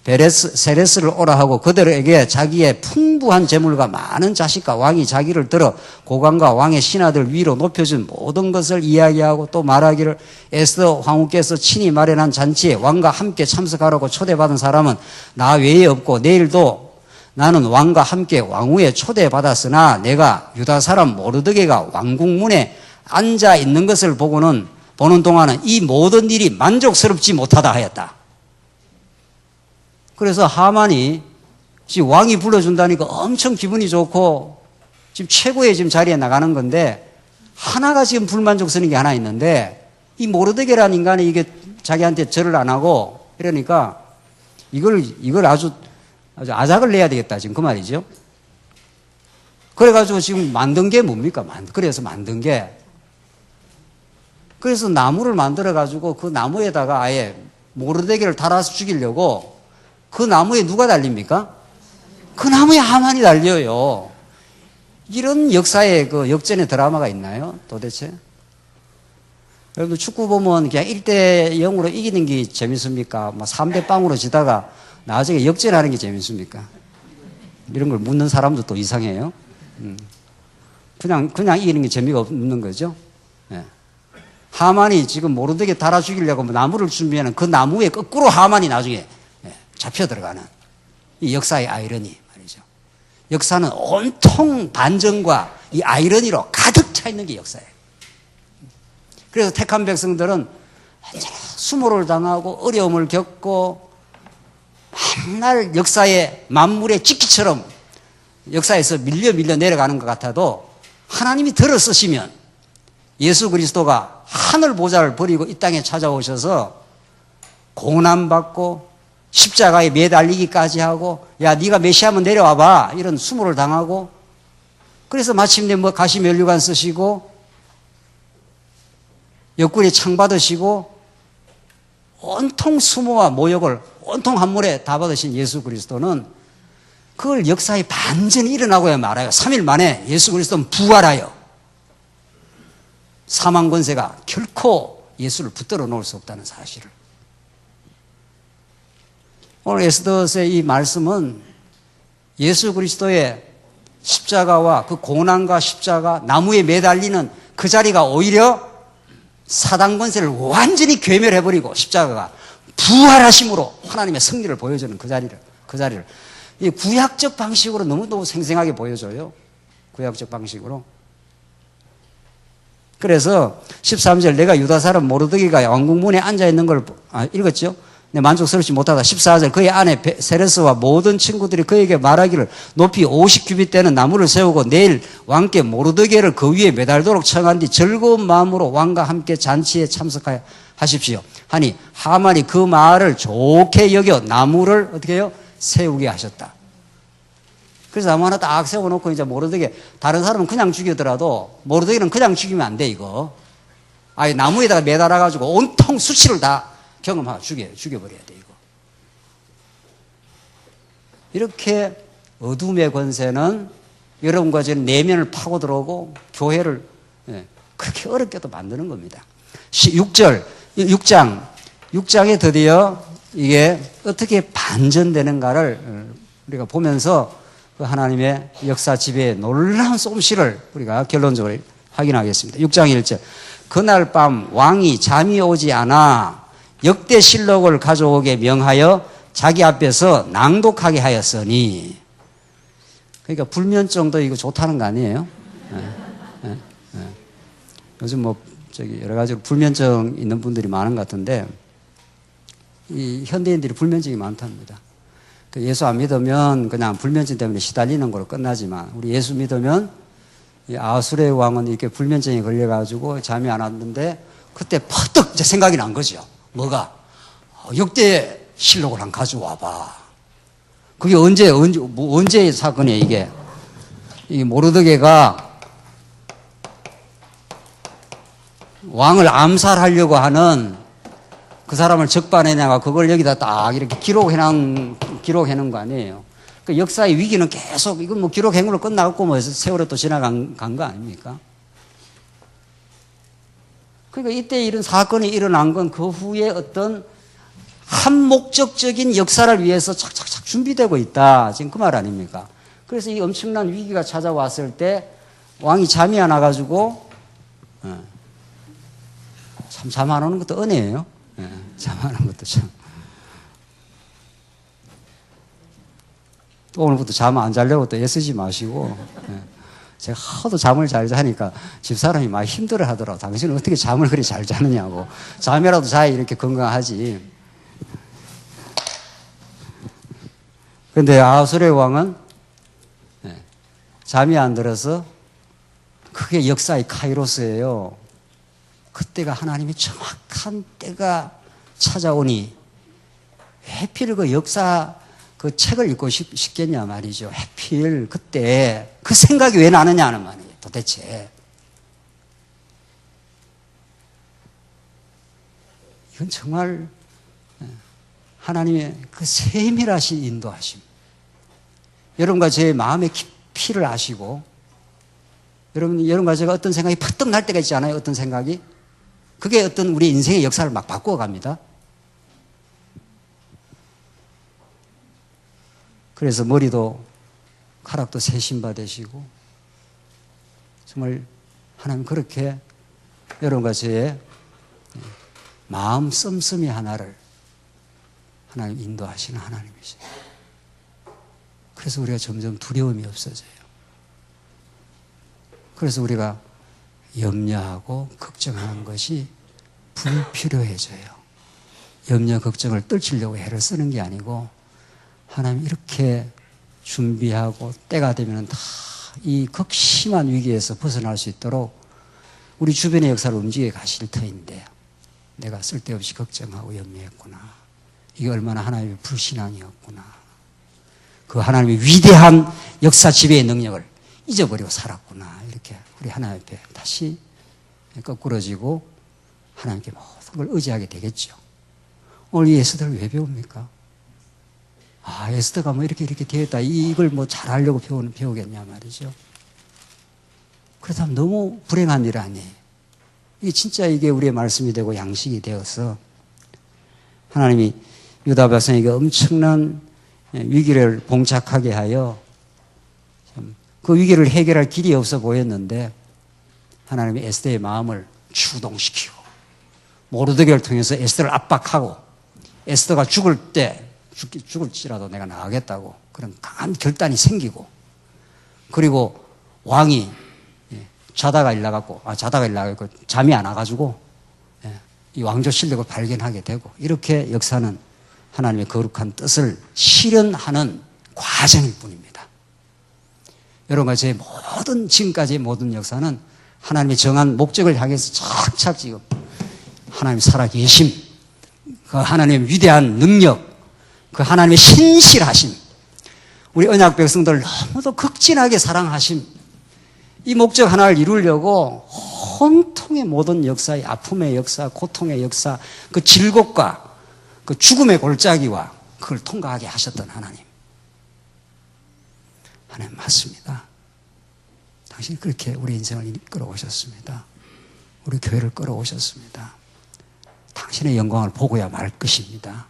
세레스를 오라 하고 그들에게 자기의 풍부한 재물과 많은 자식과 왕이 자기를 들어 고관과 왕의 신하들 위로 높여준 모든 것을 이야기하고 또 말하기를 에스더 황후께서 친히 마련한 잔치에 왕과 함께 참석하라고 초대받은 사람은 나 외에 없고 내일도 나는 왕과 함께 왕후에 초대받았으나 내가 유다 사람 모르드게가 왕궁문에 앉아 있는 것을 보는 동안은 이 모든 일이 만족스럽지 못하다 하였다. 그래서 하만이 지금 왕이 불러준다니까 엄청 기분이 좋고 지금 최고의 지금 자리에 나가는 건데 하나가 지금 불만족스러운 게 하나 있는데 이 모르드게라는 인간이 이게 자기한테 절을 안 하고 이러니까 이걸 아주 아작을 내야 되겠다 지금 그 말이죠. 그래가지고 지금 만든 게 뭡니까? 그래서 만든 게 그래서 나무를 만들어가지고 그 나무에다가 아예 모르드게를 달아서 죽이려고 그 나무에 누가 달립니까? 그 나무에 하만이 달려요. 이런 역사의 그 역전의 드라마가 있나요? 도대체? 여러분 축구 보면 그냥 1대0으로 이기는 게 재밌습니까? 3대0으로 지다가 나중에 역전하는 게 재밌습니까? 이런 걸 묻는 사람도 또 이상해요. 그냥 이기는 게 재미가 없는 거죠. 네. 하만이 지금 모르드게 달아 죽이려고 나무를 준비하는 그 나무에 거꾸로 하만이 나중에 잡혀 들어가는 이 역사의 아이러니 말이죠. 역사는 온통 반전과 이 아이러니로 가득 차 있는 게 역사예요. 그래서 택한 백성들은 수모를 당하고 어려움을 겪고 맨날 역사의 만물의 직기처럼 역사에서 밀려 내려가는 것 같아도 하나님이 들어 쓰시면 예수 그리스도가 하늘 보좌를 버리고 이 땅에 찾아오셔서 고난받고 십자가에 매달리기까지 하고 야 네가 메시아면 내려와봐 이런 수모를 당하고 그래서 마침내 가시면류관 쓰시고 옆구리에 창 받으시고 온통 수모와 모욕을 온통 한 물에 다 받으신 예수 그리스도는 그걸 역사의 반전이 일어나고야 말아요. 3일 만에 예수 그리스도는 부활하여 사망 권세가 결코 예수를 붙들어 놓을 수 없다는 사실을 오늘 에스더서의 이 말씀은 예수 그리스도의 십자가와 그 고난과 십자가, 나무에 매달리는 그 자리가 오히려 사단 권세를 완전히 괴멸해버리고 십자가가 부활하심으로 하나님의 승리를 보여주는 그 자리를 이 구약적 방식으로 너무너무 생생하게 보여줘요. 구약적 방식으로. 그래서 13절 내가 유다 사람 모르드게가 왕궁문에 앉아 있는 걸 읽었죠? 네, 만족스럽지 못하다. 14절 그의 아내 세레스와 모든 친구들이 그에게 말하기를 높이 50규빗 되는 나무를 세우고 내일 왕께 모르드게를 그 위에 매달도록 청한 뒤 즐거운 마음으로 왕과 함께 잔치에 참석하십시오. 하니 하만이 그 말을 좋게 여겨 나무를 어떻게 해요? 세우게 하셨다. 그래서 나무 하나 딱 세워놓고 이제 모르드게, 다른 사람은 그냥 죽이더라도 모르드게는 그냥 죽이면 안 돼, 이거. 아예 나무에다가 매달아가지고 온통 수치를 다 경험하고 죽여버려야 돼, 이거. 이렇게 어둠의 권세는 여러분과 저는 내면을 파고 들어오고 교회를 그렇게 어렵게도 만드는 겁니다. 6장에 드디어 이게 어떻게 반전되는가를 우리가 보면서 그 하나님의 역사 지배의 놀라운 솜씨를 우리가 결론적으로 확인하겠습니다. 6장 1절. 그날 밤 왕이 잠이 오지 않아 역대실록을 가져오게 명하여 자기 앞에서 낭독하게 하였으니. 그러니까 불면증도 이거 좋다는 거 아니에요? 요즘 뭐 여러 가지로 불면증 있는 분들이 많은 것 같은데 이 현대인들이 불면증이 많답니다. 예수 안 믿으면 그냥 불면증 때문에 시달리는 걸로 끝나지만 우리 예수 믿으면 이 아수르의 왕은 이렇게 불면증에 걸려가지고 잠이 안 왔는데 그때 퍼뜩 이제 생각이 난 거죠. 뭐가? 역대 실록을 한번 가져와봐. 그게 언제의 사건이에요, 이게? 이 모르드게가 왕을 암살하려고 하는 그 사람을 적반해내가 그걸 여기다 딱 이렇게 기록해놓은 거 아니에요. 그 역사의 위기는 계속, 이건 뭐 기록행으로 끝나고 뭐 세월이 또 지나간 거 아닙니까? 그러니까 이때 이런 사건이 일어난 건 그 후에 어떤 한 목적적인 역사를 위해서 착착착 준비되고 있다. 지금 그 말 아닙니까? 그래서 이 엄청난 위기가 찾아왔을 때 왕이 잠이 안 와가지고, 참 잠 안 오는 것도 은혜예요. 잠 안 오는 것도 참. 또 오늘부터 잠 안 자려고 또 애쓰지 마시고. 제가 하도 잠을 잘 자니까 집사람이 많이 힘들어 하더라고. 당신은 어떻게 잠을 그리 잘 자느냐고. 잠이라도 자야 이렇게 건강하지. 그런데 아수르의 왕은 잠이 안 들어서 그게 역사의 카이로스예요. 그때가 하나님이 정확한 때가 찾아오니 해필 그 역사 그 책을 읽고 싶겠냐 말이죠. 해필 그때 그 생각이 왜 나느냐 하는 말이에요. 도대체. 이건 정말 하나님의 그 세밀하신 인도하심. 여러분과 제 마음의 깊이를 아시고 여러분과 제가 어떤 생각이 퍼뜩 날 때가 있지 않아요? 어떤 생각이? 그게 어떤 우리 인생의 역사를 막 바꾸어 갑니다. 그래서 머리도 가락도 새 신바 되시고 정말 하나님 그렇게 여러분과 저의 마음 씀씀이 하나를 하나님 인도하시는 하나님이세요. 그래서 우리가 점점 두려움이 없어져요. 그래서 우리가 염려하고 걱정하는 것이 불필요해져요. 염려 걱정을 떨치려고 애를 쓰는 게 아니고 하나님 이렇게 준비하고 때가 되면 다 이 극심한 위기에서 벗어날 수 있도록 우리 주변의 역사를 움직여 가실 터인데 내가 쓸데없이 걱정하고 염려했구나. 이게 얼마나 하나님의 불신앙이었구나. 그 하나님의 위대한 역사 지배의 능력을 잊어버리고 살았구나. 이렇게 우리 하나님 앞에 다시 거꾸러지고 하나님께 모든 걸 의지하게 되겠죠. 오늘 이 에스더를 왜 배웁니까? 아, 에스더가 뭐 이렇게 되었다. 이걸 뭐 잘하려고 배우겠냐 말이죠. 그렇다면 너무 불행한 일 아니에요. 이게 진짜 이게 우리의 말씀이 되고 양식이 되어서 하나님이 유다 백성에게 엄청난 위기를 봉착하게 하여 그 위기를 해결할 길이 없어 보였는데 하나님이 에스더의 마음을 추동시키고 모르드게를 통해서 에스더를 압박하고 에스더가 죽을지라도 내가 나가겠다고 그런 강한 결단이 생기고 그리고 왕이 자다가 일어나갖고 잠이 안 와가지고 이 왕조 실력을 발견하게 되고, 이렇게 역사는 하나님의 거룩한 뜻을 실현하는 과정일 뿐입니다. 여러분과 제 지금까지의 모든 역사는 하나님의 정한 목적을 향해서 착착 지금 하나님 살아계심, 그 하나님의 위대한 능력, 그 하나님의 신실하심, 우리 언약 백성들을 너무도 극진하게 사랑하심, 이 목적 하나를 이루려고 온통의 모든 역사의 아픔의 역사, 고통의 역사, 그 질곡과 그 죽음의 골짜기와 그걸 통과하게 하셨던 하나님. 하나님 맞습니다. 당신이 그렇게 우리 인생을 끌어오셨습니다. 우리 교회를 끌어오셨습니다. 당신의 영광을 보고야 말 것입니다.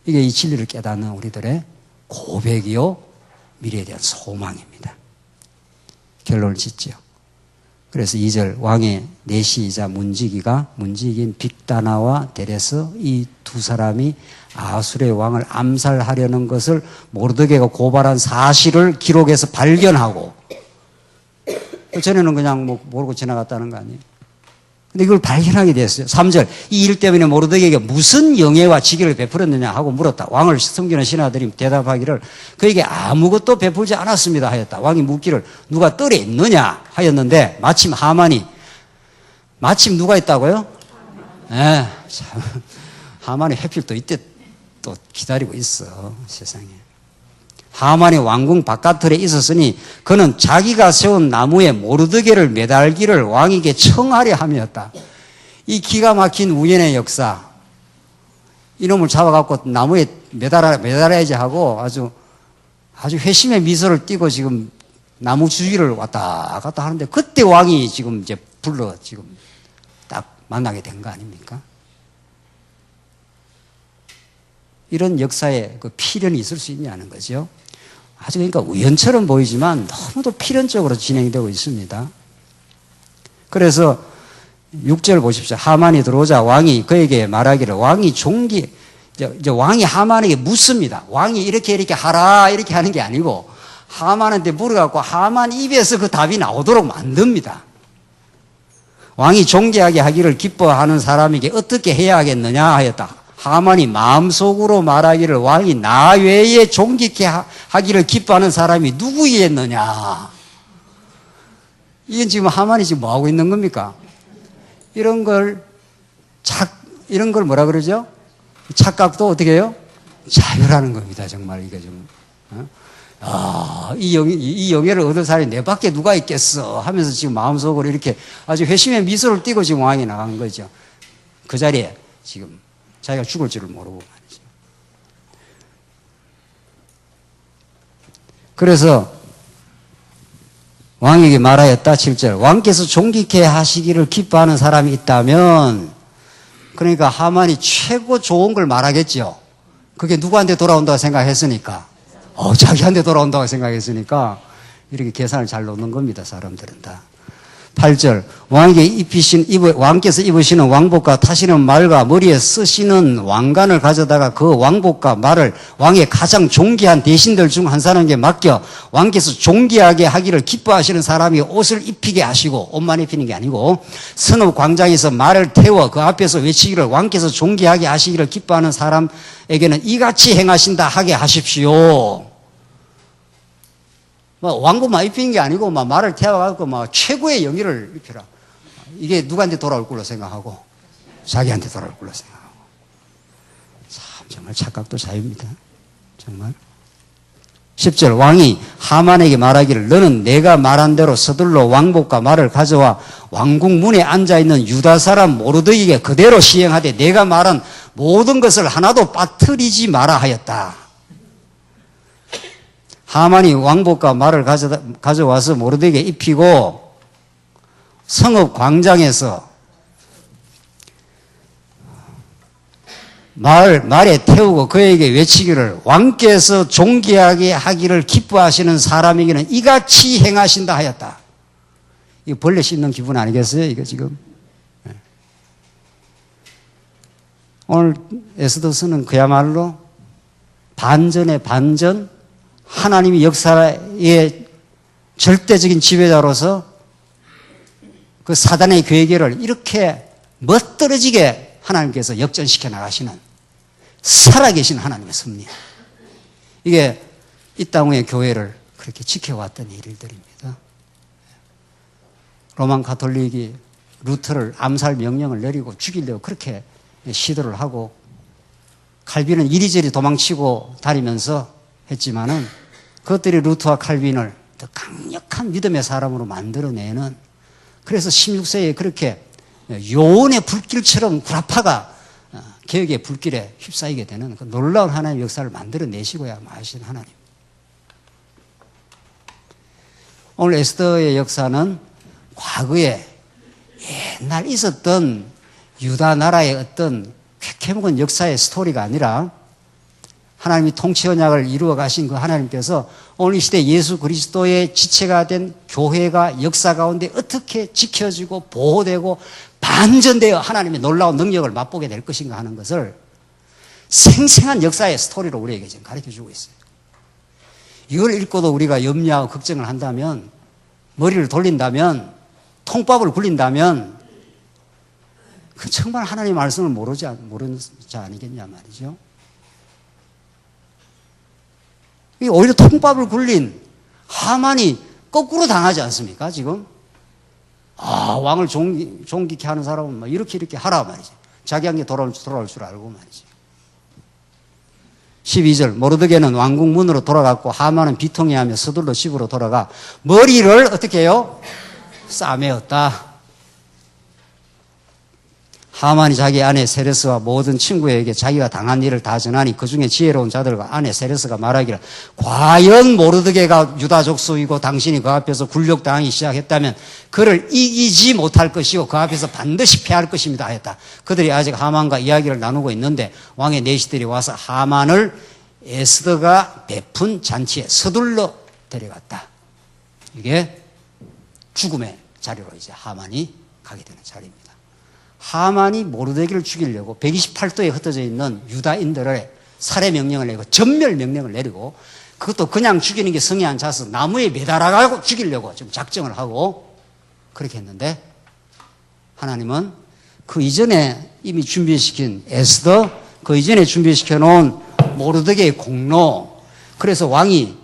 이게 이 진리를 깨닫는 우리들의 고백이요, 미래에 대한 소망입니다. 결론을 짓죠. 그래서 2절 왕의 내시이자 문지기인 빅다나와 데레스, 이 두 사람이 아수르의 왕을 암살하려는 것을 모르드게가 고발한 사실을 기록해서 발견하고, 전에는 그냥 모르고 지나갔다는 거 아니에요. 근데 이걸 발견하게 됐어요. 3절 이 일 때문에 모르드게에게 무슨 영예와 직위를 베풀었느냐 하고 물었다. 왕을 섬기는 신하들이 대답하기를 그에게 아무것도 베풀지 않았습니다 하였다. 왕이 묻기를 누가 뜰에 있느냐 하였는데, 마침 누가 있다고요? 네, 참, 하만이 해필 또 이때 또 기다리고 있어, 세상에. 하만이 왕궁 바깥틀에 있었으니 그는 자기가 세운 나무에 모르드게를 매달기를 왕에게 청하려 함이었다. 이 기가 막힌 우연의 역사, 이놈을 잡아갖고 나무에 매달아야지 하고 아주 회심의 미소를 띠고 지금 나무 주위를 왔다 갔다 하는데, 그때 왕이 지금 이제 지금 딱 만나게 된 거 아닙니까? 이런 역사에 그 필연이 있을 수 있냐는 거죠. 아주 그러니까 우연처럼 보이지만 너무도 필연적으로 진행되고 있습니다. 그래서 6절 보십시오. 하만이 들어오자 왕이 그에게 말하기를, 이제 왕이 하만에게 묻습니다. 왕이 이렇게 하라 이렇게 하는 게 아니고 하만한테 물어갖고 하만 입에서 그 답이 나오도록 만듭니다. 왕이 존귀하게 하기를 기뻐하는 사람에게 어떻게 해야 하겠느냐 하였다. 하만이 마음속으로 말하기를 왕이 나 외에 존귀케 하기를 기뻐하는 사람이 누구이겠느냐. 이건 지금 하만이 지금 뭐하고 있는 겁니까? 이런 걸 뭐라 그러죠? 착각도 어떻게 해요? 자유라는 겁니다. 정말 이게 좀. 이 영예를 얻을 사람이 내 밖에 누가 있겠어 하면서 지금 마음속으로 이렇게 아주 회심의 미소를 띠고 지금 왕이 나간 거죠. 그 자리에 지금 자기가 죽을 줄을 모르고 말이죠. 그래서 왕에게 말하였다. 7절 왕께서 존귀케 하시기를 기뻐하는 사람이 있다면, 그러니까 하만이 최고 좋은 걸 말하겠죠. 그게 누구한테 돌아온다고 생각했으니까, 자기한테 돌아온다고 생각했으니까 이렇게 계산을 잘 놓는 겁니다. 사람들은 다. 8절 왕께서 입으시는 왕복과 타시는 말과 머리에 쓰시는 왕관을 가져다가 그 왕복과 말을 왕의 가장 존귀한 대신들 중 한 사람에게 맡겨 왕께서 존귀하게 하기를 기뻐하시는 사람이 옷을 입히게 하시고, 옷만 입히는 게 아니고 성읍 광장에서 말을 태워 그 앞에서 외치기를 왕께서 존귀하게 하시기를 기뻐하는 사람에게는 이같이 행하신다 하게 하십시오. 왕복만 입히는 게 아니고 말을 태워가지고 최고의 영예를 입혀라. 이게 누구한테 돌아올 걸로 생각하고 자기한테 돌아올 걸로 생각하고. 참 정말 착각도 자유입니다. 정말. 10절 왕이 하만에게 말하기를 너는 내가 말한 대로 서둘러 왕복과 말을 가져와 왕궁 문에 앉아있는 유다 사람 모르드게에게 그대로 시행하되 내가 말한 모든 것을 하나도 빠뜨리지 마라 하였다. 하만이 왕복과 말을 가져와서 모르드게에게 입히고 성읍 광장에서 말에 태우고 그에게 외치기를 왕께서 존귀하게 하기를 기뻐하시는 사람에게는 이같이 행하신다 하였다. 이거 벌레 씹는 기분 아니겠어요? 이거 지금. 오늘 에스더서는 그야말로 반전의 반전, 하나님이 역사의 절대적인 지배자로서 그 사단의 괴계를 이렇게 멋들어지게 하나님께서 역전시켜 나가시는 살아계신 하나님의 섭리. 이게 이 땅의 교회를 그렇게 지켜왔던 일들입니다. 로만 가톨릭이 루터를 암살 명령을 내리고 죽이려고 그렇게 시도를 하고, 칼빈은 이리저리 도망치고 다니면서 했지만은 그것들이 루터와 칼빈을 더 강력한 믿음의 사람으로 만들어내는, 그래서 16세기에 그렇게 요원의 불길처럼 구라파가 개혁의 불길에 휩싸이게 되는 그 놀라운 하나님의 역사를 만들어내시고야 마신 하나님. 오늘 에스더의 역사는 과거에 옛날 있었던 유다 나라의 어떤 쾌쾌묵은 역사의 스토리가 아니라 하나님이 통치 언약을 이루어 가신 그 하나님께서 오늘 이 시대 예수 그리스도의 지체가 된 교회가 역사 가운데 어떻게 지켜지고 보호되고 반전되어 하나님의 놀라운 능력을 맛보게 될 것인가 하는 것을 생생한 역사의 스토리로 우리에게 지금 가르쳐주고 있어요. 이걸 읽고도 우리가 염려하고 걱정을 한다면, 머리를 돌린다면, 통밥을 굴린다면 그 정말 하나님의 말씀을 모르는 자 아니겠냐 말이죠. 오히려 통밥을 굴린 하만이 거꾸로 당하지 않습니까 지금? 왕을 존귀케 하는 사람은 막 이렇게 하라 말이지. 자기한테 돌아올 줄 알고 말이지. 12절 모르드게는 왕궁 문으로 돌아갔고 하만은 비통해하며 서둘러 집으로 돌아가 머리를 어떻게 해요? 싸매었다. 하만이 자기 아내 세레스와 모든 친구에게 자기가 당한 일을 다 전하니 그 중에 지혜로운 자들과 아내 세레스가 말하기를, 과연 모르드게가 유다 족속이고 당신이 그 앞에서 굴욕당하기 시작했다면 그를 이기지 못할 것이고 그 앞에서 반드시 패할 것입니다 했다. 그들이 아직 하만과 이야기를 나누고 있는데 왕의 내시들이 와서 하만을 에스더가 베푼 잔치에 서둘러 데려갔다. 이게 죽음의 자리로 이제 하만이 가게 되는 자리입니다. 하만이 모르드게를 죽이려고 128도에 흩어져 있는 유다인들의 살해 명령을 내고 전멸 명령을 내리고, 그것도 그냥 죽이는 게 성에 안 차서 나무에 매달아가지고 죽이려고 지금 작정을 하고 그렇게 했는데, 하나님은 그 이전에 이미 준비시킨 에스더, 그 이전에 준비시켜 놓은 모르드게의 공로, 그래서 왕이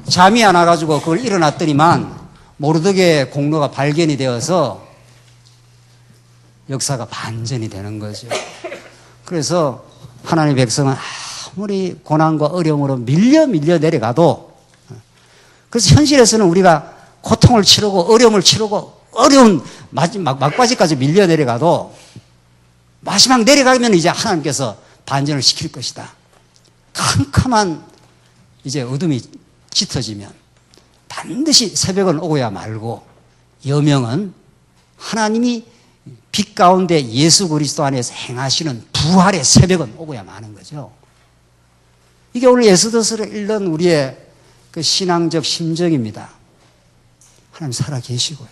잠이 안 와가지고 그걸 일어났더니만 모르드게의 공로가 발견이 되어서 역사가 반전이 되는 거죠. 그래서 하나님의 백성은 아무리 고난과 어려움으로 밀려 내려가도, 그래서 현실에서는 우리가 고통을 치르고 어려움을 치르고 어려운 막바지까지 밀려 내려가도 마지막 내려가면 이제 하나님께서 반전을 시킬 것이다. 캄캄한 이제 어둠이 짙어지면 반드시 새벽은 오고야 말고, 여명은 하나님이 빛 가운데 예수 그리스도 안에서 행하시는 부활의 새벽은 오고야 마는 거죠. 이게 오늘 에스더서를 읽는 우리의 그 신앙적 심정입니다. 하나님 살아 계시고요.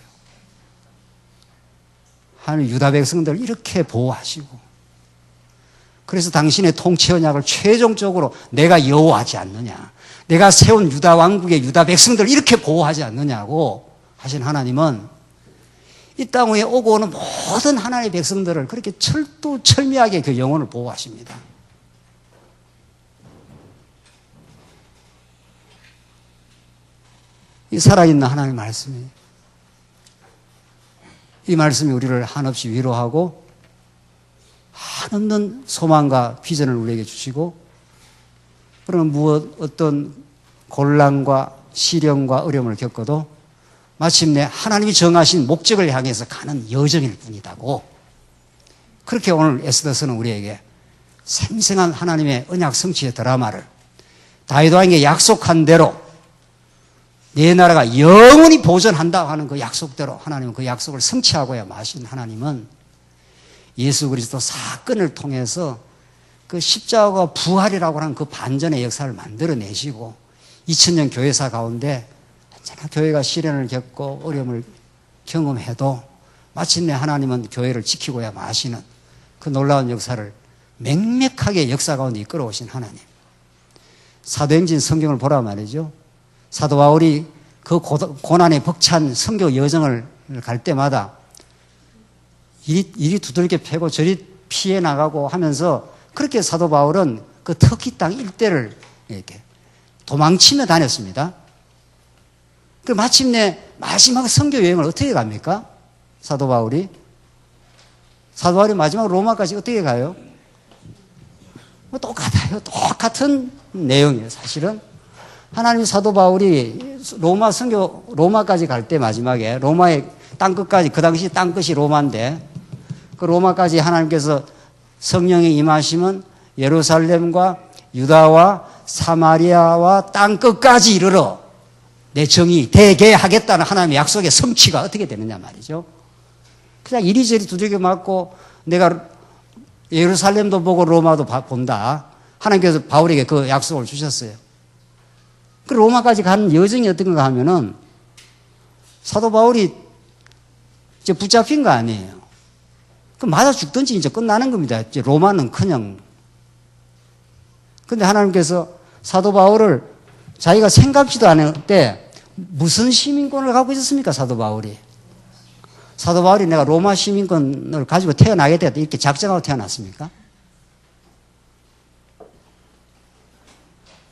하나님 유다 백성들을 이렇게 보호하시고, 그래서 당신의 통치 언약을 최종적으로 내가 여호와하지 않느냐, 내가 세운 유다 왕국의 유다 백성들을 이렇게 보호하지 않느냐고 하신 하나님은 이 땅 위에 오고 오는 모든 하나님의 백성들을 그렇게 철두철미하게 그 영혼을 보호하십니다. 이 살아있는 하나님의 말씀이, 이 말씀이 우리를 한없이 위로하고 한없는 소망과 비전을 우리에게 주시고, 그러면 어떤 곤란과 시련과 어려움을 겪어도 마침내 하나님이 정하신 목적을 향해서 가는 여정일 뿐이다고, 그렇게 오늘 에스더서는 우리에게 생생한 하나님의 언약 성취의 드라마를, 다윗 왕에게 약속한 대로 내 나라가 영원히 보존한다 하는 그 약속대로 하나님은 그 약속을 성취하고야 마신 하나님은 예수 그리스도 사건을 통해서 그 십자가와 부활이라고 하는 그 반전의 역사를 만들어내시고, 2000년 교회사 가운데 언제나 교회가 시련을 겪고 어려움을 경험해도 마침내 하나님은 교회를 지키고야 마시는 그 놀라운 역사를 맹맥하게 역사 가운데 이끌어오신 하나님. 사도행전 성경을 보라 말이죠. 사도 바울이 그 고난에 벅찬 선교 여정을 갈 때마다 이리 두들겨 패고 저리 피해 나가고 하면서 그렇게 사도 바울은 그 터키 땅 일대를 이렇게 도망치며 다녔습니다. 그 마침내 마지막 선교 여행을 어떻게 갑니까? 사도 바울이 마지막 로마까지 어떻게 가요? 뭐 똑같아요. 똑같은 내용이에요. 사실은 하나님 사도 바울이 로마까지 갈 때 마지막에 로마의 땅끝까지, 그 당시 땅끝이 로마인데 그 로마까지 하나님께서 성령의 임하심은 예루살렘과 유다와 사마리아와 땅끝까지 이르러 내 정의 대개하겠다는 하나님의 약속의 성취가 어떻게 되느냐 말이죠. 그냥 이리저리 두들겨 맞고 내가 예루살렘도 보고 로마도 본다. 하나님께서 바울에게 그 약속을 주셨어요. 그 로마까지 가는 여정이 어떤가 하면은 사도 바울이 이제 붙잡힌 거 아니에요. 그 맞아 죽든지 이제 끝나는 겁니다. 이제 로마는 그냥. 근데 하나님께서 사도 바울을 자기가 생각지도 않을 때 무슨 시민권을 갖고 있었습니까? 사도 바울이 내가 로마 시민권을 가지고 태어나게 되었다 이렇게 작정하고 태어났습니까?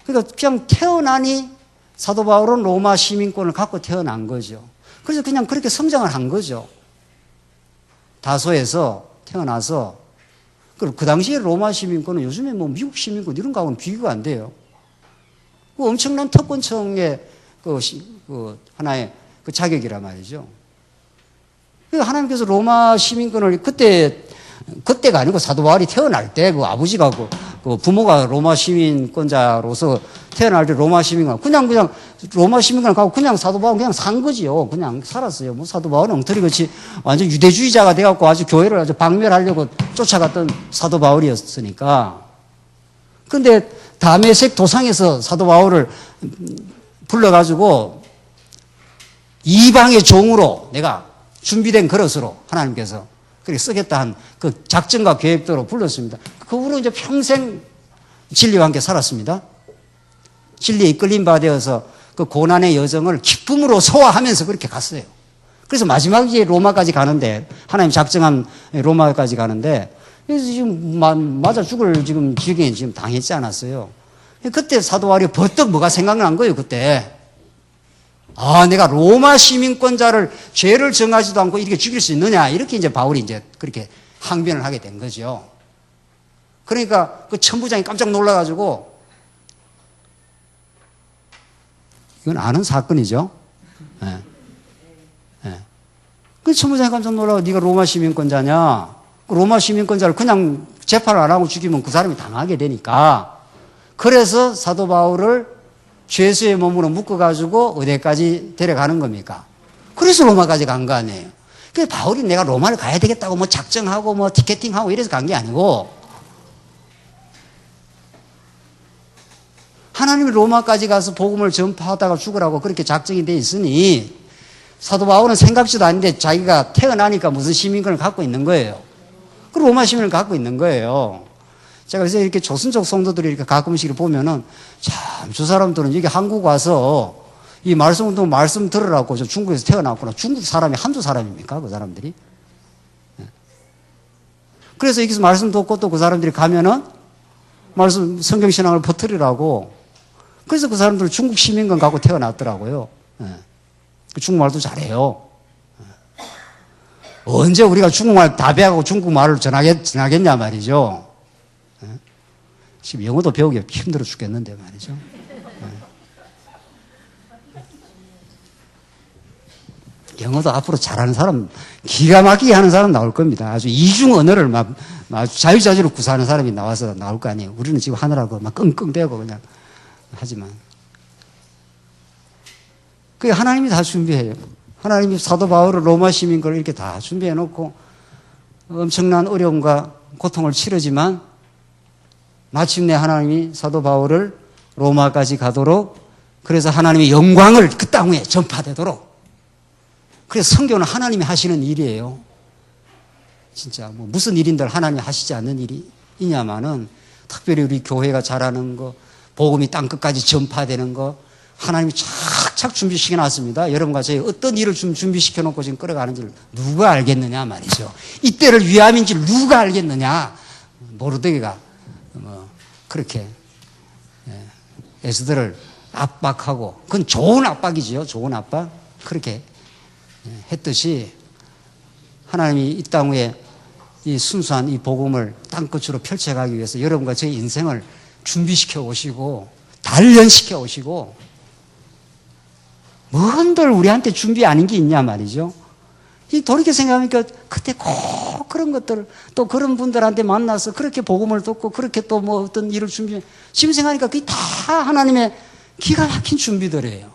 그러니까 그냥 태어나니 사도 바울은 로마 시민권을 갖고 태어난 거죠. 그래서 그냥 그렇게 성장을 한 거죠. 다소에서 태어나서 그 당시에 로마 시민권은 요즘에 뭐 미국 시민권 이런 거하고는 비교가 안 돼요. 그 엄청난 특권층의 그 하나의 그 자격이란 말이죠. 하나님께서 로마 시민권을 그때가 아니고 사도 바울이 태어날 때 그 아버지가 그 부모가 로마 시민권자로서 태어날 때 로마 시민권 그냥 로마 시민권을 갖고 그냥 사도 바울은 그냥 산 거지요. 그냥 살았어요. 뭐 사도 바울은 엉터리같이 완전 유대주의자가 돼갖고 아주 교회를 아주 박멸하려고 쫓아갔던 사도 바울이었으니까. 근데 다메섹 도상에서 사도 바울을 불러가지고 이방의 종으로 내가 준비된 그릇으로 하나님께서 그렇게 쓰겠다 한 그 작전과 계획대로 불렀습니다. 그 후로 이제 평생 진리와 함께 살았습니다. 진리에 이끌림 바 되어서 그 고난의 여정을 기쁨으로 소화하면서 그렇게 갔어요. 그래서 마지막에 로마까지 가는데, 하나님 작정한 로마까지 가는데, 그래서 지금 맞아 죽을 지금 지경에 지금 당했지 않았어요. 그때 사도 바울이 벌떡 뭐가 생각난 거예요, 그때. 아, 내가 로마 시민권자를 죄를 정하지도 않고 이렇게 죽일 수 있느냐. 이렇게 이제 바울이 이제 그렇게 항변을 하게 된 거죠. 그러니까 그 천부장이 깜짝 놀라가지고, 이건 아는 사건이죠. 예. 예. 그 천부장이 깜짝 놀라고 네가 로마 시민권자냐. 그 로마 시민권자를 그냥 재판을 안 하고 죽이면 그 사람이 당하게 되니까. 그래서 사도 바울을 죄수의 몸으로 묶어가지고 어디까지 데려가는 겁니까? 그래서 로마까지 간 거 아니에요. 그래서 바울이 내가 로마를 가야 되겠다고 뭐 작정하고 뭐 티켓팅하고 이래서 간 게 아니고 하나님이 로마까지 가서 복음을 전파하다가 죽으라고 그렇게 작정이 돼 있으니 사도 바울은 생각지도 않는데 자기가 태어나니까 무슨 시민권을 갖고 있는 거예요. 그 로마 시민을 갖고 있는 거예요. 제가 그래서 이렇게 조선족 성도들이 이렇게 가끔씩 보면은 참, 저 사람들은 여기 한국 와서 이 말씀 들으라고 저 중국에서 태어났구나. 중국 사람이 한두 사람입니까? 그 사람들이? 그래서 여기서 말씀 듣고 또 그 사람들이 가면은 말씀, 성경신앙을 퍼뜨리라고. 그래서 그 사람들은 중국 시민권 갖고 태어났더라고요. 중국말도 잘해요. 언제 우리가 중국말 다 배우고 중국말을 전하겠냐 말이죠. 지금 영어도 배우기 힘들어 죽겠는데 말이죠. 영어도 앞으로 잘하는 사람, 기가 막히게 하는 사람 나올 겁니다. 아주 이중 언어를 막 자유자재로 구사하는 사람이 나와서 나올 거 아니에요. 우리는 지금 하느라고 막 끙끙대고 그냥 하지만. 그게 하나님이 다 준비해요. 하나님이 사도 바울을 로마 시민권을 이렇게 다 준비해 놓고 엄청난 어려움과 고통을 치르지만 마침내 하나님이 사도 바울을 로마까지 가도록 그래서 하나님의 영광을 그 땅 위에 전파되도록 그래서 선교는 하나님이 하시는 일이에요. 진짜 뭐 무슨 일인들 하나님이 하시지 않는 일이 있냐마는 특별히 우리 교회가 잘하는 거 복음이 땅끝까지 전파되는 거 하나님이 차곡차곡 준비시켜 놨습니다. 여러분과 저희 어떤 일을 준비시켜 놓고 지금 끌어가는지를 누가 알겠느냐 말이죠. 이때를 위함인지를 누가 알겠느냐. 모르드게가 그렇게 에스더를 압박하고, 그건 좋은 압박이지요. 좋은 압박. 그렇게 했듯이 하나님이 이 땅 위에 이 순수한 이 복음을 땅끝으로 펼쳐가기 위해서 여러분과 저희 인생을 준비시켜 오시고 단련시켜 오시고, 뭔들 우리한테 준비 아닌 게 있냐 말이죠. 이 돌이켜 생각하니까 그때 꼭 그런 것들, 또 그런 분들한테 만나서 그렇게 복음을 듣고 그렇게 또 뭐 어떤 일을 지금 생각하니까 그게 다 하나님의 기가 막힌 준비들이에요.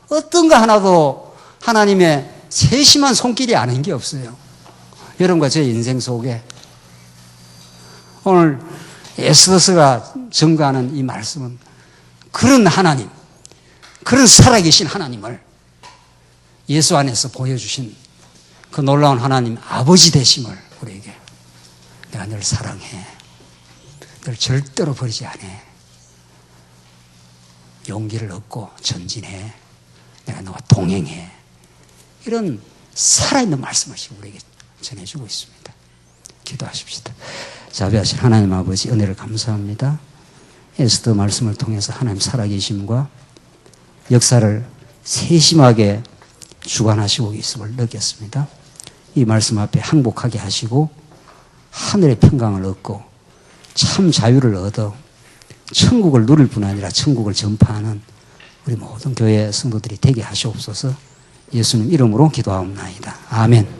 어떤 거 하나도 하나님의 세심한 손길이 아닌 게 없어요. 여러분과 제 인생 속에 오늘 에스더서가 증거하는 이 말씀은 그런 하나님, 그런 살아계신 하나님을 예수 안에서 보여주신 그 놀라운 하나님 아버지 되심을 우리에게, 내가 늘 사랑해, 늘 절대로 버리지 않아, 용기를 얻고 전진해, 내가 너와 동행해, 이런 살아있는 말씀을 지금 우리에게 전해주고 있습니다. 기도하십시다. 자비하신 하나님 아버지, 은혜를 감사합니다. 에스더 말씀을 통해서 하나님 살아계심과 역사를 세심하게 주관하시고 있음을 느꼈습니다. 이 말씀 앞에 항복하게 하시고 하늘의 평강을 얻고 참 자유를 얻어 천국을 누릴 뿐 아니라 천국을 전파하는 우리 모든 교회 성도들이 되게 하시옵소서. 예수님 이름으로 기도하옵나이다. 아멘.